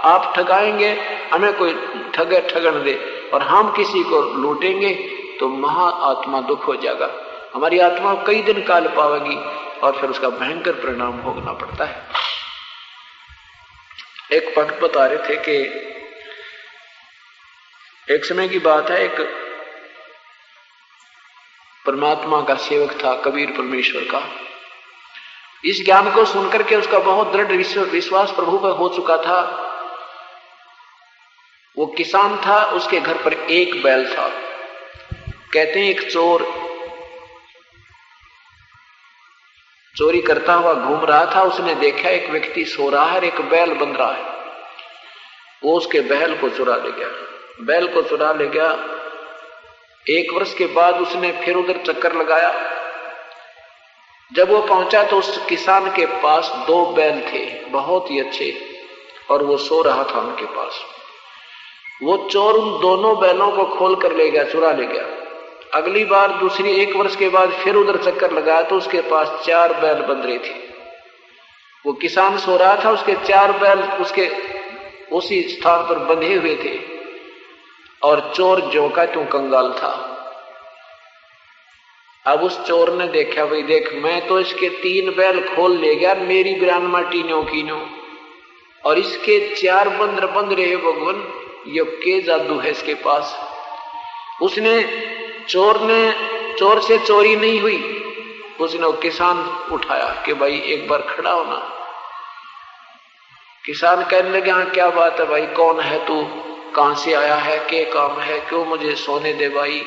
आप ठगाएंगे, हमें कोई ठगन दे और हम किसी को लूटेंगे तो महा आत्मा दुख हो जाएगा, हमारी आत्मा कई दिन काल पावेगी और फिर उसका भयंकर परिणाम भोगना पड़ता है। एक भक्त बता रहे थे कि एक समय की बात है, एक परमात्मा का सेवक था, कबीर परमेश्वर का। इस ज्ञान को सुनकर के उसका बहुत दृढ़ विश्वास प्रभु पर हो चुका था। वो किसान था, उसके घर पर एक बैल था। कहते हैं एक चोर चोरी करता हुआ घूम रहा था, उसने देखा एक व्यक्ति सो रहा है, एक बैल बंध रहा है, वो उसके बैल को चुरा ले गया। बैल को चुरा ले गया। 1 वर्ष के बाद उसने फिर उधर चक्कर लगाया। जब वो पहुंचा तो उस किसान के पास 2 बैल थे, बहुत ही अच्छे, और वो सो रहा था उनके पास। वो चोर उन दोनों बैलों को खोल कर ले गया, चुरा ले गया। अगली बार दूसरी 1 वर्ष के बाद फिर उधर चक्कर लगाया तो उसके पास 4 बैल बंध रहे थे। वो किसान सो रहा था, उसके 4 बैल उसके उसी स्थान पर बंधे हुए थे और चोर ज्यों का त्यों कंगाल था। अब उस चोर ने देखा, भाई देख, मैं तो इसके 3 बैल खोल ले गया, मेरी बिरानमा टीनो कीनो, और इसके 4 बंद रहे। भगवान, ये के जादू है इसके पास। चोर से चोरी नहीं हुई, उसने वो किसान उठाया कि भाई एक बार खड़ा होना। किसान कहने लगे, हाँ क्या बात है भाई, कौन है तू, कहां से आया है, क्या काम है, क्यों मुझे सोने दे भाई,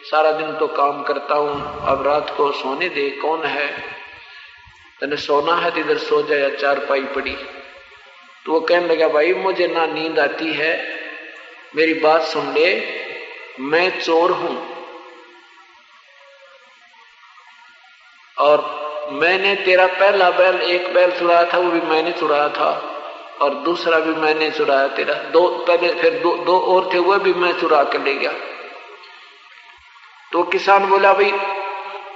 सारा दिन तो काम करता हूं, अब रात को सोने दे, कौन है। तने सोना है तो इधर सो जाए, चारपाई पड़ी। तो वो कहने लगा भाई मुझे ना नींद आती है, मेरी बात सुन ले, मैं चोर हूं और मैंने तेरा पहला बैल, एक बैल चुराया था वो भी मैंने चुराया था, और दूसरा भी मैंने चुराया तेरा, दो पहले, फिर दो और थे वो भी मैं चुरा कर ले गया। तो किसान बोला भाई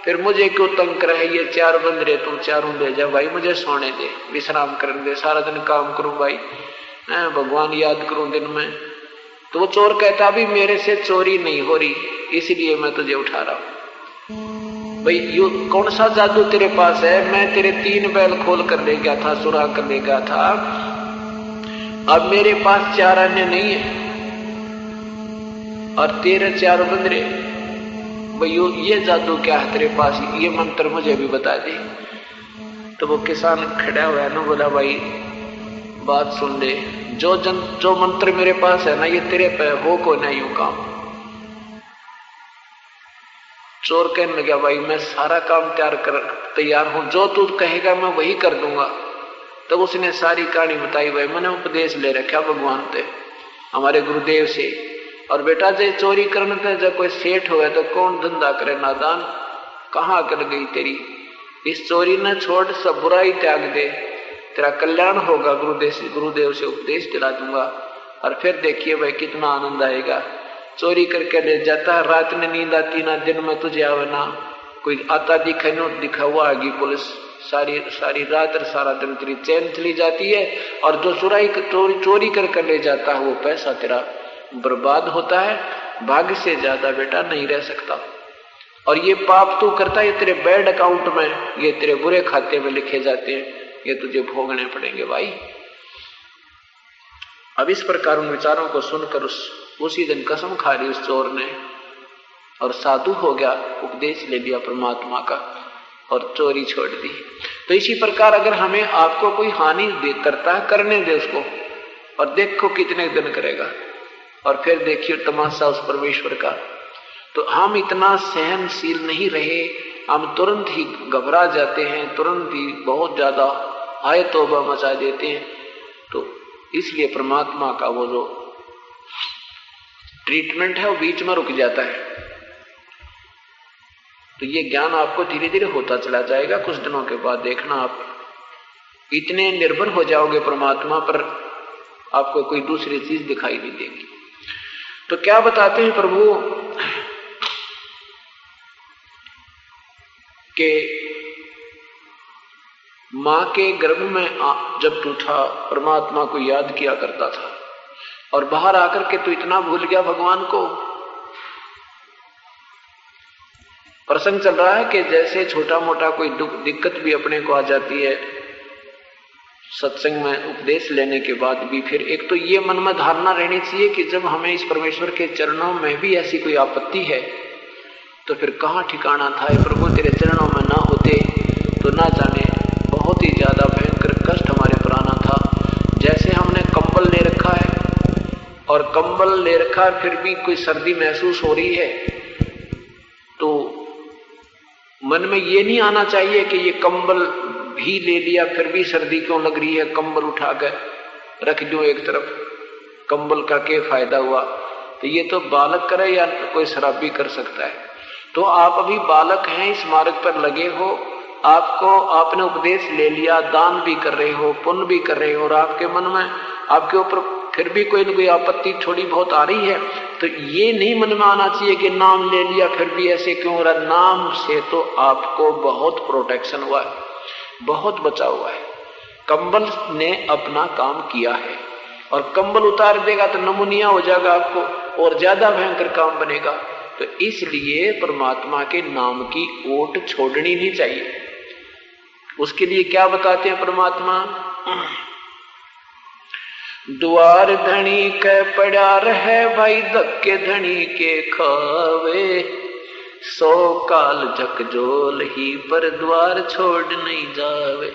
फिर मुझे क्यों तंग कर है, ये चार बंदरे तू चारों ले जा भाई, मुझे सोने दे, विश्राम करने दे, सारा दिन काम करूं भाई, भगवान याद करूं दिन में। तो वो चोर कहता भी मेरे से चोरी नहीं हो रही, इसलिए मैं तुझे उठा रहा हूं। भाई यू कौन सा जादू तेरे पास है, मैं तेरे 3 बैल खोल कर ले गया था, चुरा कर ले गया था, अब मेरे पास 4 अन्य नहीं है और तेरे 4 बंदरे, भाई ये जादू क्या है तेरे पास, ये मंत्र मुझे भी बता दे। तो वो किसान खड़ा हुआ है ना, बोला भाई बात सुन ले, जो मंत्र मेरे पास है ना ये तेरे पे हो को ना यूं काम। चोर कहने लगा भाई मैं सारा काम तैयार हूं, जो तू कहेगा मैं वही कर दूंगा। तब उसने सारी कहानी बताई, भाई मैंने उपदेश ले रखा भगवान से, हमारे गुरुदेव से, और बेटा जे चोरी करने पे जब कोई सेठ हुआ तो कौन धंधा करे नादान, कहाँ कर गई तेरी, इस चोरी न छोड़, सब बुराई त्याग दे, तेरा कल्याण होगा, गुरुदेव से उपदेश दिला दूंगा। और फिर देखिए भाई कितना आनंद आएगा। चोरी करके ले जाता है, रात में नींद आती ना, दिन में तुझे आवे ना, कोई आता दिखा न दिखा हुआ आगी पुलिस, सारी रात और सारा दिन तेरी चैन चली जाती है, और जो चोरी करके ले जाता है वो पैसा तेरा बर्बाद होता है, भाग्य से ज्यादा बेटा नहीं रह सकता। और ये पाप तू करता है, ये तेरे बैड अकाउंट में, ये तेरे बुरे खाते में लिखे जाते हैं, ये तुझे भोगने पड़ेंगे भाई। अब इस प्रकार उन विचारों को सुनकर उसी दिन कसम खा ली उस चोर ने, और साधु हो गया, उपदेश ले लिया परमात्मा का और चोरी छोड़ दी। तो इसी प्रकार अगर हमें आपको कोई हानि करता है, करने दे उसको, और देखो कितने दिन करेगा, और फिर देखिए तमाशा उस परमेश्वर का। तो हम इतना सहनशील नहीं रहे, हम तुरंत ही घबरा जाते हैं, तुरंत ही बहुत ज्यादा हाय तौबा मचा देते हैं। तो इसलिए परमात्मा का वो जो ट्रीटमेंट है वो बीच में रुक जाता है। तो ये ज्ञान आपको धीरे धीरे होता चला जाएगा, कुछ दिनों के बाद देखना आप इतने निर्भर हो जाओगे परमात्मा पर, आपको कोई दूसरी चीज दिखाई नहीं देगी। तो क्या बताते हैं प्रभु कि मां के गर्भ में जब तू था परमात्मा को याद किया करता था, और बाहर आकर के तू इतना भूल गया भगवान को। प्रसंग चल रहा है कि जैसे छोटा मोटा कोई दिक्कत भी अपने को आ जाती है सत्संग में उपदेश लेने के बाद भी, फिर एक तो ये मन में धारणा रहनी चाहिए कि जब हमें इस परमेश्वर के चरणों में भी ऐसी कोई आपत्ति है तो फिर कहाँ ठिकाना था। प्रभु तेरे चरणों में ना होते तो ना जाने बहुत ही ज्यादा भयंकर कष्ट हमारे पर आना था। जैसे हमने कंबल ले रखा है, और कंबल ले रखा है फिर भी कोई सर्दी महसूस हो रही है, तो मन में ये नहीं आना चाहिए कि ये कंबल भी ले लिया फिर भी सर्दी क्यों लग रही है, कंबल उठा कर रख दो एक तरफ, कंबल का क्या फायदा हुआ। तो ये तो बालक करे या कोई शराबी कर सकता है। तो आप अभी बालक हैं, इस मार्ग पर लगे हो, आपने उपदेश ले लिया, दान भी कर रहे हो, पुण्य भी कर रहे हो, और आपके मन में आपके ऊपर फिर भी कोई न कोई आपत्ति थोड़ी बहुत आ रही है, तो ये नहीं मन में आना चाहिए कि नाम ले लिया फिर भी ऐसे क्यों हो रहा। नाम से तो आपको बहुत प्रोटेक्शन हुआ है, बहुत बचा हुआ है। कंबल ने अपना काम किया है, और कंबल उतार देगा तो नमूनिया हो जाएगा आपको, और ज्यादा भयंकर काम बनेगा। तो इसलिए परमात्मा के नाम की ओट छोड़नी नहीं चाहिए। उसके लिए क्या बताते हैं परमात्मा, द्वार धनी के पड़ा रहे भाई, धक्के धनी के खावे, 100 काल झकझोल ही पर द्वार छोड़ नहीं जावे।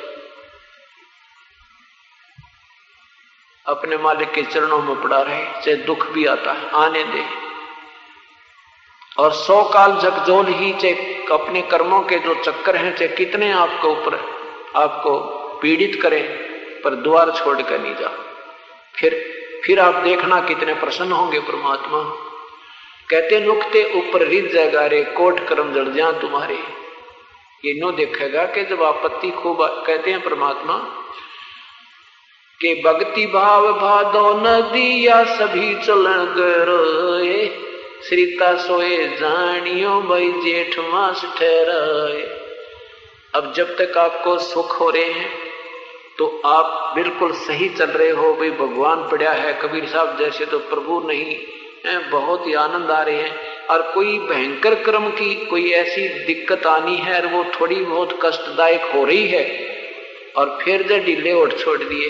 अपने मालिक के चरणों में पड़ा रहे, चाहे दुख भी आता है आने दे, और 100 काल झकझोल ही, चाहे अपने कर्मों के जो चक्कर हैं चाहे कितने आपके ऊपर आपको पीड़ित करें, पर द्वार छोड़ कर नहीं जाओ। फिर आप देखना कितने प्रसन्न होंगे परमात्मा। कहते नुक्ते ऊपर रिझ जाएगा रे, कोट कर्म जड़ जा तुम्हारे। ये नो देखेगा कि जब आपत्ति खूब, कहते हैं परमात्मा के भक्ति भाव भादो नदिया सभी चलन गए, श्रीता सोए जानियो भाई जेठ मास ठहराए। अब जब तक आपको सुख हो रहे हैं तो आप बिल्कुल सही चल रहे हो, भाई भगवान पड़ा है, कबीर साहब जैसे तो प्रभु नहीं है, बहुत ही आनंद आ रहे हैं। और कोई भयंकर क्रम की कोई ऐसी दिक्कत आनी है और वो थोड़ी बहुत कष्टदायक हो रही है, और फिर जब ढीले उठ छोड़ दिए,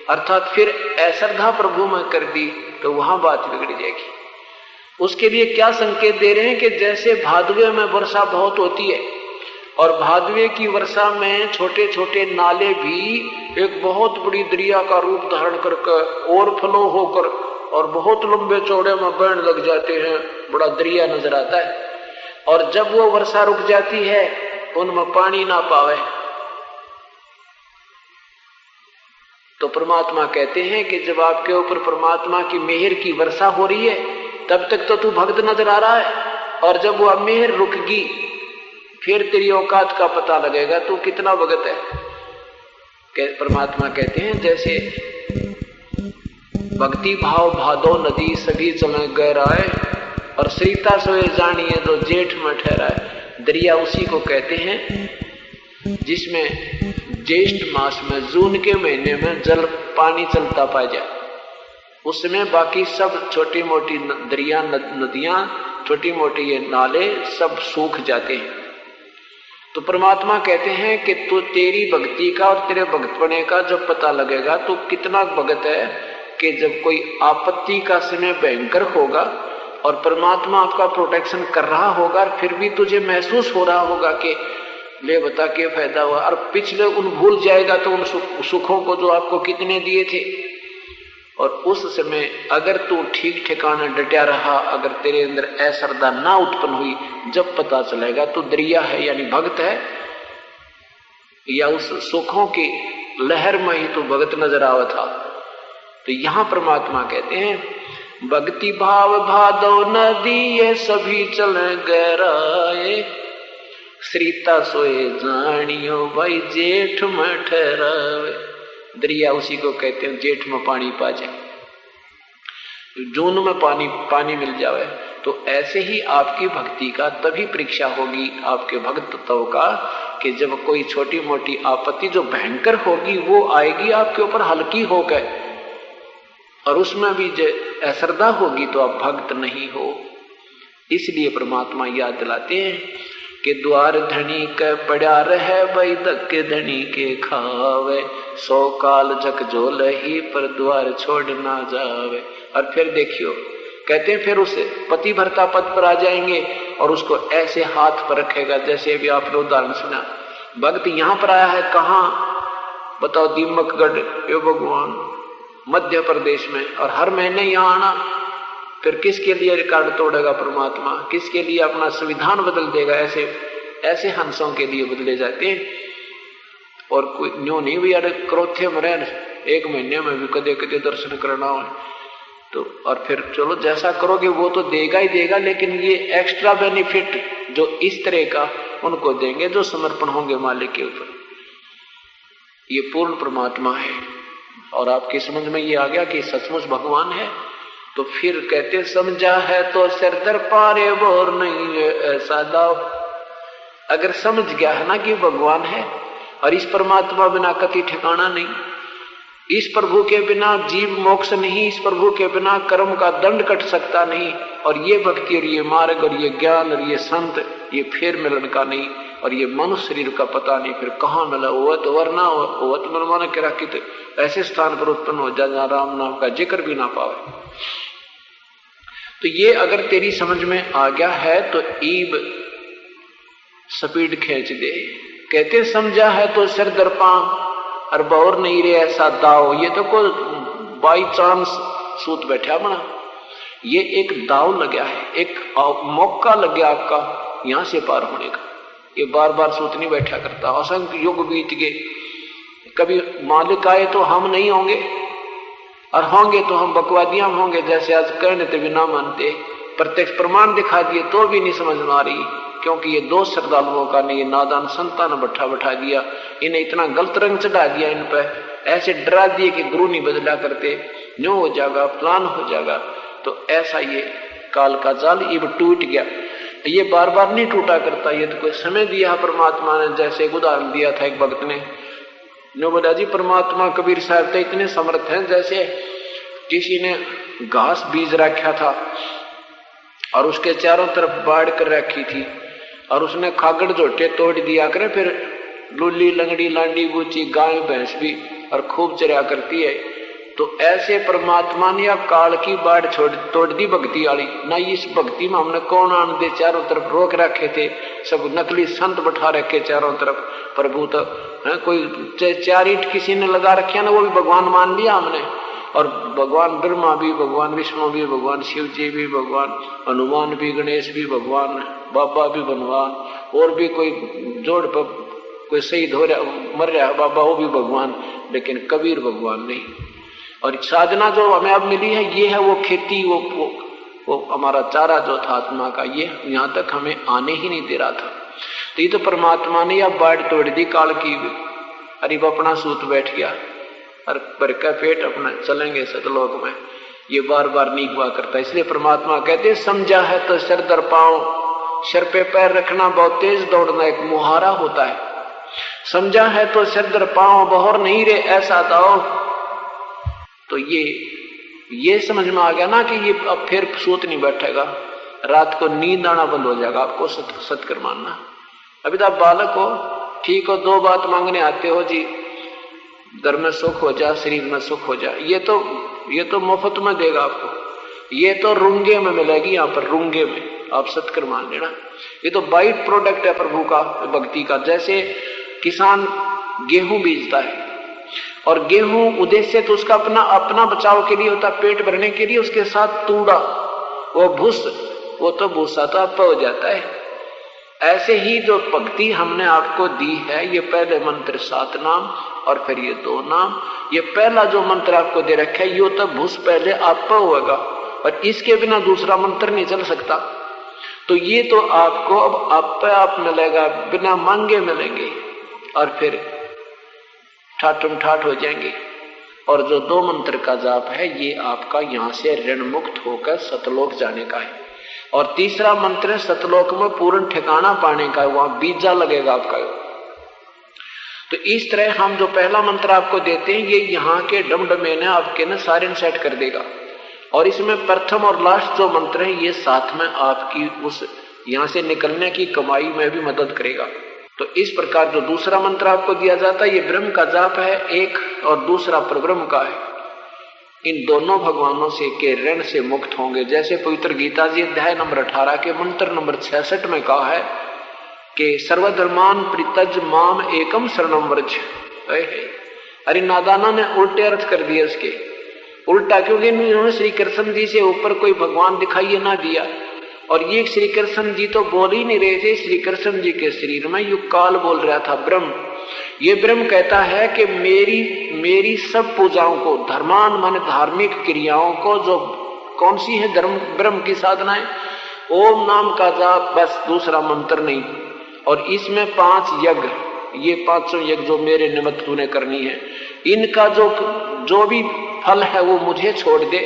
अर्थात फिर अश्रद्धा प्रभु में कर दी, तो वहां बात बिगड़ जाएगी। उसके लिए क्या संकेत दे रहे हैं कि जैसे भादवे में वर्षा बहुत होती है, और भादवे की वर्षा में छोटे छोटे नाले भी एक बहुत बड़ी दरिया का रूप धारण करके ओवरफ्लो होकर और बहुत लंबे चौड़े में बहने लग जाते हैं, बड़ा दरिया नजर आता है। और जब वो वर्षा रुक जाती है, उनमें पानी ना पावे, तो परमात्मा कहते हैं कि जब आपके ऊपर परमात्मा की मेहर की वर्षा हो रही है, तब तक तो तू भक्त नजर आ रहा है, और जब वह मेहर रुकगी, फिर तेरी औकात का पता लगेगा तू कितना भगत है। परमात्मा कहते हैं जैसे भक्ति भाव भादो नदी सभी चलन गहराए, और श्रीता सोए जानिए जो जेठ में ठहराए। दरिया उसी को कहते हैं जिसमें ज्येष्ठ मास में, जून के महीने में जल पानी चलता पाया जाए, उसमें बाकी सब छोटी मोटी दरिया नदियां, छोटी मोटी ये नाले सब सूख जाते हैं। तो परमात्मा कहते हैं कि तू तेरी भक्ति का और तेरे भक्तपने का जब पता लगेगा तो कितना भगत है, कि जब कोई आपत्ति का समय भयंकर होगा और परमात्मा आपका प्रोटेक्शन कर रहा होगा, और फिर भी तुझे महसूस हो रहा होगा कि ले बता क्या फायदा हुआ, और पिछले उन भूल जाएगा तो उन सुखों को जो आपको कितने दिए थे। और उस समय अगर तू ठीक ठिकाना डटा रहा, अगर तेरे अंदर अश्रद्धा ना उत्पन्न हुई, जब पता चलेगा तू दरिया है यानी भक्त है, या उस सुखों की लहर में ही तू भगत नजर आवा था। तो यहां परमात्मा कहते हैं भक्ति भाव भादो नदी ये सभी चले गहराए, श्रीता सोए जानियो भाई जेठ में ठहरावे। दरिया उसी को कहते हैं जेठ में पानी पा जाए, जून में पानी मिल जावे। तो ऐसे ही आपकी भक्ति का तभी परीक्षा होगी, आपके भक्तत्व का, कि जब कोई छोटी मोटी आपत्ति जो भयंकर होगी वो आएगी आपके ऊपर हल्की होकर, और उसमें भी जो अश्रद्धा होगी तो आप भक्त नहीं हो। इसलिए परमात्मा याद दिलाते हैं कि द्वार धनी के पड़ा रहे भाई धक्के धनी के खावे, 100 काल जक जो लही पर द्वार छोड़ ना जावे। और फिर देखियो कहते हैं फिर उसे पति भरता पद पर आ जाएंगे और उसको ऐसे हाथ पर रखेगा, जैसे अभी आपने उदाहरण सुना। भक्त यहाँ पर आया है कहाँ बताओ, दीमकगढ़, ये भगवान मध्य प्रदेश में, और हर महीने यहाँ आना। फिर किसके लिए रिकॉर्ड तोड़ेगा परमात्मा, किसके लिए अपना संविधान बदल देगा। ऐसे ऐसे हंसों के लिए बदले जाते हैं। और कोई न्यू नहीं भी यार क्रोथे में रह, 1 महीने में भी कदे कदे दर्शन करना हो तो, और फिर चलो जैसा करोगे वो तो देगा ही देगा, लेकिन ये एक्स्ट्रा बेनिफिट जो इस तरह का उनको देंगे जो समर्पण होंगे मालिक के ऊपर। ये पूर्ण परमात्मा है। और आपकी समझ में ये आ गया कि सचमुच भगवान है, तो फिर कहते समझा है तो सिर दर पारे बोर नहीं है ऐसा दाव। अगर समझ गया है ना कि भगवान है और इस परमात्मा बिना कति ठिकाना नहीं, इस प्रभु के बिना जीव मोक्ष नहीं, इस प्रभु के बिना कर्म का दंड कट सकता नहीं, और ये भक्ति और ये मार्ग और ये ज्ञान और ये संत ये फिर मिलन का नहीं, और ये मनुष्य शरीर का पता नहीं फिर कहाँ मिला। ओवत वरना ओवत मनमाना के राखित ऐसे स्थान पर उत्पन्न हो जा जहाँ राम नाम का जिक्र भी ना पावे। तो ये अगर तेरी समझ में आ गया है तो ईब स्पीड खींच दे। कहते समझा है तो सिर दर्पा और बौर नहीं रे ऐसा दाव। ये तो कोई बाई चांस सूत बैठा बना, ये एक दाव लगा है, एक मौका लग गया आपका यहां से पार होने का। ये बार बार सूत नहीं बैठा करता। असंख्य युग बीत गए, कभी मालिक आए तो हम नहीं होंगे, और होंगे तो हम बकवादियां होंगे, जैसे आज कहने तो भी ना मानते, प्रत्यक्ष प्रमाण दिखा दिए तो भी नहीं समझ में आ रही, क्योंकि ये दो श्रद्धालुओं का ने ये नादान संतान बैठा दिया, इन्हें इतना गलत रंग चढ़ा दिया, इन पर ऐसे डरा दिए कि गुरु नहीं बदला करते, न्यू हो जाएगा, प्लान हो जाएगा। तो ऐसा ये काल का जाल ये टूट गया, ये बार बार नहीं टूटा करता, ये तो कोई समय दिया परमात्मा ने। जैसे एक उदाहरण दिया था एक भक्त ने, न्यू बोला जी परमात्मा कबीर साहब तो इतने समर्थ हैं, जैसे किसी ने घास बीज रखा था और उसके चारों तरफ बाढ़ कर रखी थी, और उसने खागड़ जोटे तोड़ दिया करे, फिर लुल्ली लंगड़ी लांडी बूची गाय भैंस भी और खूब चरा करती है। तो ऐसे परमात्मा ने या काल की बाढ़ तोड़ दी भक्ति वाली ना। इस भक्ति में हमने कौन आन दे, चारों तरफ रोक रखे थे, सब नकली संत बैठा रखे चारों तरफ। प्रभु तो कोई चार ईंट किसी ने लगा रखे ना, वो भी भगवान मान लिया हमने। और भगवान ब्रह्मा भी, भगवान विष्णु भी, भगवान शिव जी भी, भगवान हनुमान भी, गणेश भी भगवान, बाबा भी भगवान, और भी कोई जोड़ पर कोई शहीद हो रहा मर रहा बाबा वो भी भगवान, लेकिन कबीर भगवान नहीं। और साधना जो हमें अब मिली है ये है वो खेती, वो हमारा चारा जो था आत्मा का, ये यहाँ तक हमें आने ही नहीं दे रहा था। तो ये तो परमात्मा ने अब बाढ़ तोड़ दी काल की। अरे वो अपना सूत बैठ गया और भर का पेट अपना चलेंगे सतलोक में, ये बार बार नहीं हुआ करता। इसलिए परमात्मा कहते समझा है तो सिर दर पाओ, सिर पे पैर रखना बहुत तेज दौड़ना एक मुहारा होता है। समझा है तो सिर दर पाओ, बहर नहीं रे ऐसा दाओ। तो ये समझ में आ गया ना कि ये अब फिर सूत नहीं बैठेगा, रात को नींद आना बंद हो जाएगा। आपको सत्कर मानना। अभी तो आप बालक हो, ठीक हो, दो बात मांगने आते हो जी, घर में सुख हो जा, शरीर में सुख हो जा, ये तो मुफ्त में देगा आपको, ये तो रुंगे में मिलेगी। यहाँ पर रुंगे में आप सत्कर मान लेना। ये तो बाइट प्रोडक्ट है प्रभु का, भक्ति का। जैसे किसान गेहूं बीजता है, और गेहूं उद्देश्य तो उसका अपना बचाव के लिए होता, पेट भरने के लिए। उसके साथ तूड़ा, वो भूस, वो तो भूसा तो आप हो जाता है। ऐसे ही जो भक्ति हमने आपको दी है, ये पहले मंत्र 7 नाम और फिर ये 2 नाम, ये पहला जो मंत्र आपको दे रखा है ये तो भूस पहले आप होगा, और इसके बिना दूसरा मंत्र नहीं चल सकता। तो ये तो आपको अब आप मिलेगा, बिना मांगे मिलेंगे, और फिर ठाठम ठाठ हो जाएंगे। और जो 2 मंत्र का जाप है ये आपका यहाँ से ऋण मुक्त होकर सतलोक जाने का है। और तीसरा मंत्र सतलोक में पूर्ण ठिकाना पाने का है, वहां बीजा लगेगा आपका। तो इस तरह हम जो पहला मंत्र आपको देते हैं ये यहाँ के डमडमेने आपके न सारे सेट कर देगा। और इसमें प्रथम और लास्ट जो मंत्र है ये साथ में आपकी उस यहाँ से निकलने की कमाई में भी मदद करेगा। तो इस प्रकार जो दूसरा मंत्र आपको दिया जाता है ये ब्रह्म का जाप है एक, और दूसरा परब्रह्म का है। इन दोनों भगवानों से के ऋण से मुक्त होंगे। जैसे पवित्र गीता जी अध्याय नंबर 18 के मंत्र नंबर 66 में कहा है कि सर्वधर्मान परित्यज माम एकम शरणम व्रज। अरे नादाना ने उल्टे अर्थ कर दिए इसके, उल्टा, क्योंकि इन्होंने श्री कृष्ण जी से ऊपर कोई भगवान दिखाई ना दिया। और ये श्री कृष्ण जी तो बोल ही नहीं रहे थे, श्री कृष्ण जी के शरीर में युग काल बोल रहा था ब्रह्म। ये ब्रह्म कहता है कि मेरी सब पूजाओं को, धर्मान माने धार्मिक क्रियाओं को, जो कौन सी है धर्म ब्रह्म की साधनाएं, ओम नाम का जाप, बस दूसरा मंत्र नहीं। और इसमें 5 यज्ञ, ये 500 यज्ञ जो मेरे निमित्त तूने करनी है, इनका जो भी फल है वो मुझे छोड़ दे।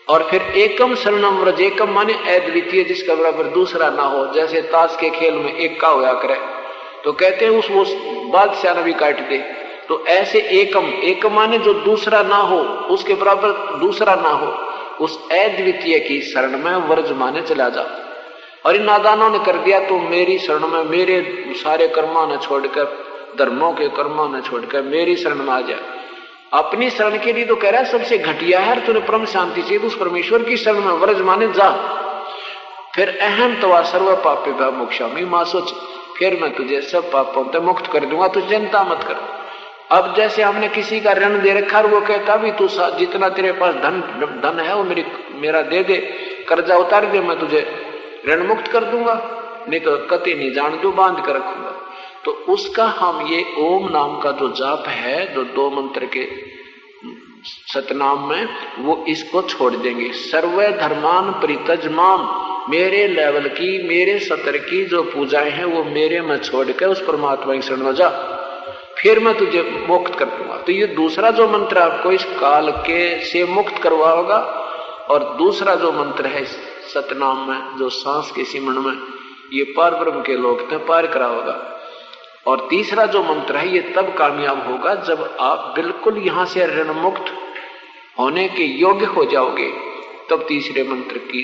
और फिर एकम शरणम व्रज, एकम माने अद्वितीय, जिसका बराबर दूसरा ना हो। जैसे ताश के खेल में एक का होया करे तो कहते हैं उस बादशाह ने भी काट दे। तो ऐसे एकम माने जो दूसरा ना हो, उसके बराबर दूसरा ना हो, उस अद्वितीय की शरण में व्रज माने चला जा। और इन नादानों ने कर दिया तो मेरी शरण में, मेरे सारे कर्मों ने छोड़कर, धर्मों के कर्मों ने छोड़कर मेरी शरण में आ जा। अपनी शरण के लिए तो कह रहा है सबसे घटिया है, तूने परम शांति चाहिए तो उस परमेश्वर की शरण में व्रज माने जा। फिर अहम तवा सर्व पापे भय मोक्षामि, मां सोच फिर मैं तुझे सब पापों से मुक्त कर दूंगा, तू चिंता मत कर। अब जैसे हमने किसी का ऋण दे रखा और वो कहता भी तू जितना तेरे पास धन है वो मेरा दे दे, कर्जा उतार दे, मैं तुझे ऋण मुक्त कर दूंगा, नहीं तो कति नहीं जान दू बांध कर रखूंगा। तो उसका हम ये ओम नाम का जो जाप है, जो 2 मंत्र के सतनाम में, वो इसको छोड़ देंगे। सर्वे धर्मान परित्यज्यमाम, मेरे लेवल की, मेरे सतर की जो पूजाएं हैं वो मेरे में छोड़ के उस परमात्मा की शरण में जा, फिर मैं तुझे मुक्त कर दूंगा। तो ये दूसरा जो मंत्र आपको इस काल के से मुक्त करवाओगा, और दूसरा जो मंत्र है सतनाम में, जो सांस के सिमरण में, ये पार ब्रह्म के लोक तक पार कराओगा। और तीसरा जो मंत्र है ये तब कामयाब होगा जब आप बिल्कुल यहां से ऋण मुक्त होने के योग्य हो जाओगे, तब तीसरे मंत्र की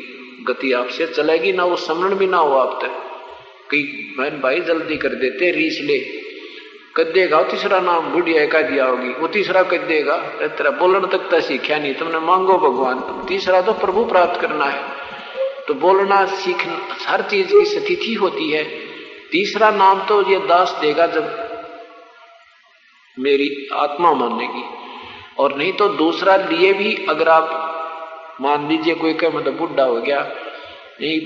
गति आपसे चलेगी ना, वो स्मरण भी ना हो आप तक। कई बहन भाई जल्दी कर देते, रीस ले कर देगा, तीसरा नाम बुढ़िया कह दिया होगी, वो तीसरा कर देगा, तेरा बोलने तक तो सीखा नहीं, तुमने मांगो भगवान, तुम तीसरा तो प्रभु प्राप्त करना है, तो बोलना सीखना, हर चीज की स्थिति होती है। तीसरा नाम तो ये दास देगा जब मेरी आत्मा मानेगी, और नहीं तो दूसरा लिए भी अगर आप मान लीजिए कोई कहे मतलब बुढ़ा हो गया, नहीं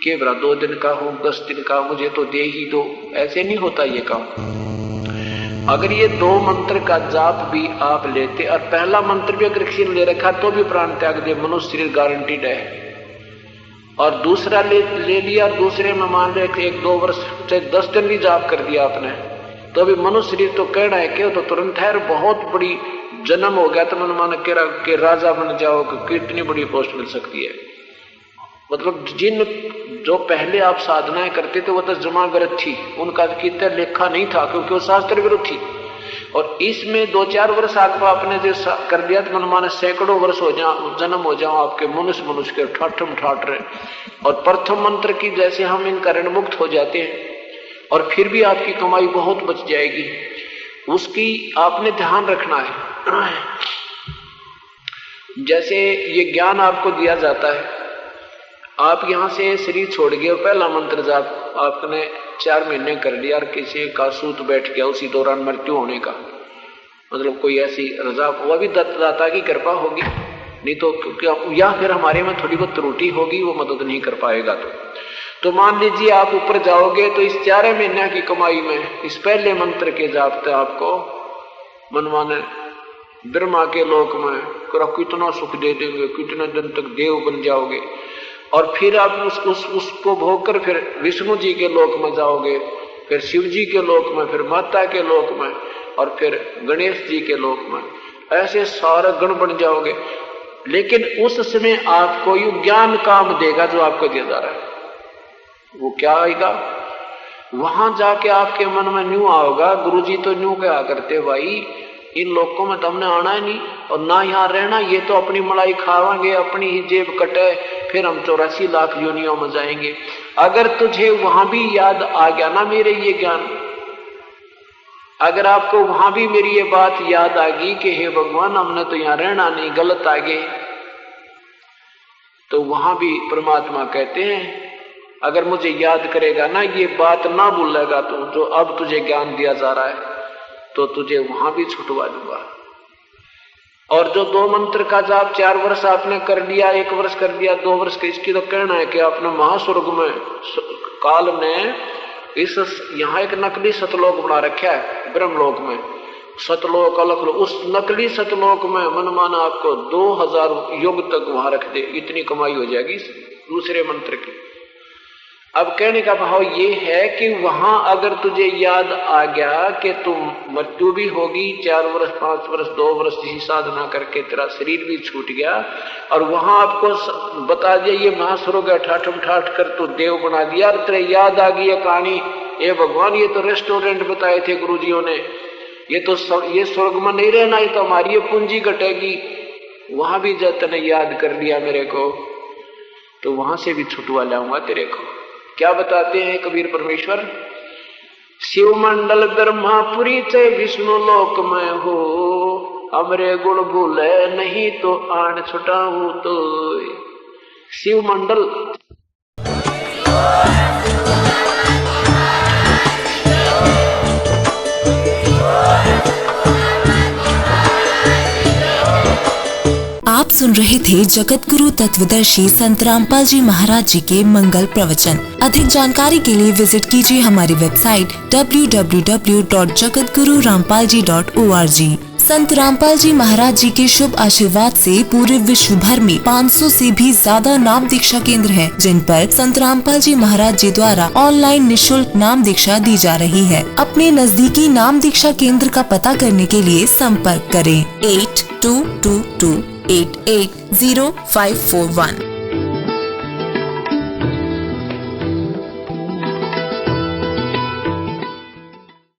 के बरा 2 दिन का हो 10 दिन का, मुझे तो दे ही दो, ऐसे नहीं होता ये काम। अगर ये 2 मंत्र का जाप भी आप लेते, और पहला मंत्र भी अगर किसी ने ले रखा तो भी प्राण त्याग दे, मनुष्य शरीर गारंटीड है, और दूसरा ले लिया, दूसरे में मान लो 1-2 वर्ष चाहे 10 दिन भी जाप कर दिया आपने, तो अभी मनुष्य शरीर तो कहना है कि तो तुरंत है, बहुत बड़ी जन्म हो गया तो मन मान के राजा बन जाओ, कितनी बड़ी पोस्ट मिल सकती है। मतलब जिन जो पहले आप साधनाएं करते थे वो तो जमा विरुद्ध थी, उनका कितना लेखा नहीं था, क्योंकि वो शास्त्र विरुद्ध थी। और इसमें 2-4 वर्ष आपने जो कर दिया तो मन माने सैकड़ों वर्ष हो जाओ, जन्म हो जाओ आपके मनुष्य के ठाठम ठाठ रहे। और प्रथम मंत्र की जैसे हम इनका ऋण मुक्त हो जाते हैं, और फिर भी आपकी कमाई बहुत बच जाएगी, उसकी आपने ध्यान रखना है। जैसे ये ज्ञान आपको दिया जाता है, आप यहां से शरीर छोड़ गए, पहला मंत्र जाप आपने 4 महीने कर लिया और किसी का सूत बैठ गया, उसी दौरान मृत्यु होने का, मतलब कोई ऐसी रजा, वह भी दाता की कृपा होगी, नहीं तो क्योंकि या फिर हमारे में थोड़ी बहुत त्रुटि होगी, वो मदद नहीं कर पाएगा। तो मान लीजिए आप ऊपर जाओगे तो इस 4 महीने की कमाई में इस पहले मंत्र के जाप से आपको मनमाने ब्रह्मा के लोक में कितना सुख दे देंगे, कितने दिन तक देव बन जाओगे, और फिर आप उसको भोग कर फिर विष्णु जी के लोक में जाओगे, फिर शिव जी के लोक में, फिर माता के लोक में, और फिर गणेश जी के लोक में, ऐसे सारे गण बन जाओगे। लेकिन उस समय आपको ये ज्ञान काम देगा जो आपको दिया जा रहा है, वो क्या आएगा, वहां जाके आपके मन में न्यू आओगा, गुरुजी तो न्यू क्या करते भाई, इन लोगों में तो हमने आना ही नहीं और ना यहाँ रहना, ये तो अपनी मलाई खावांगे, अपनी ही जेब कटे, फिर हम 84 लाख योनियों में जाएंगे। अगर तुझे वहां भी याद आ गया ना मेरे ये ज्ञान, अगर आपको वहां भी मेरी ये बात याद आ गई कि हे भगवान हमने तो यहाँ रहना नहीं, गलत आ गए, तो वहां भी परमात्मा कहते हैं अगर मुझे याद करेगा ना, ये बात ना भूलेगा तू जो अब तुझे ज्ञान दिया जा रहा है, तो तुझे वहां भी छुटवा दूंगा। और जो 2 मंत्र का जाप 4 वर्ष आपने कर लिया, 1 वर्ष कर दिया, 2 वर्ष का, इसकी तो कहना है कि आपने महास्वर्ग में काल ने इस यहाँ एक नकली सतलोक बना रखा है, ब्रह्मलोक में सतलोक अलग, उस नकली सतलोक में मन माना आपको 2000 युग तक वहां रख दे, इतनी कमाई हो जाएगी दूसरे मंत्र की। अब कहने का भाव ये है कि वहां अगर तुझे याद आ गया कि तुम मृत्यु भी होगी, 4 वर्ष 5 वर्ष 2 वर्ष इसी साधना करके तेरा शरीर भी छूट गया, और वहां आपको बता दिया ये महास्वर्ग है, ठाठम ठाठ कर तो देव बना दिया, और तेरे याद आ गई ये कहानी, ये भगवान ये तो रेस्टोरेंट बताए थे गुरुजियों ने, ये स्वर्ग में नहीं रहना, ये तो हमारी ये पूंजी घटेगी, वहां भी जब तूने याद कर लिया मेरे को, तो वहां से भी छुटवा लाऊंगा तेरे को। क्या बताते हैं कबीर परमेश्वर, शिव मंडल ब्रह्मापुरी से विष्णु लोक में हो, हमरे गुण भूले नहीं तो आन छुटाऊं तो। शिव मंडल आप सुन रहे थे जगत गुरु तत्वदर्शी संत रामपाल जी महाराज जी के मंगल प्रवचन। अधिक जानकारी के लिए विजिट कीजिए हमारी वेबसाइट www.jagatgururampalji.org। संत रामपाल जी महाराज जी के शुभ आशीर्वाद से पूरे विश्व भर में 500 से भी ज्यादा नाम दीक्षा केंद्र हैं, जिन पर संत रामपाल जी महाराज जी द्वारा ऑनलाइन निशुल्क नाम दीक्षा दी जा रही है। अपने नजदीकी नाम दीक्षा केंद्र का पता करने के लिए संपर्क करें 8222880541।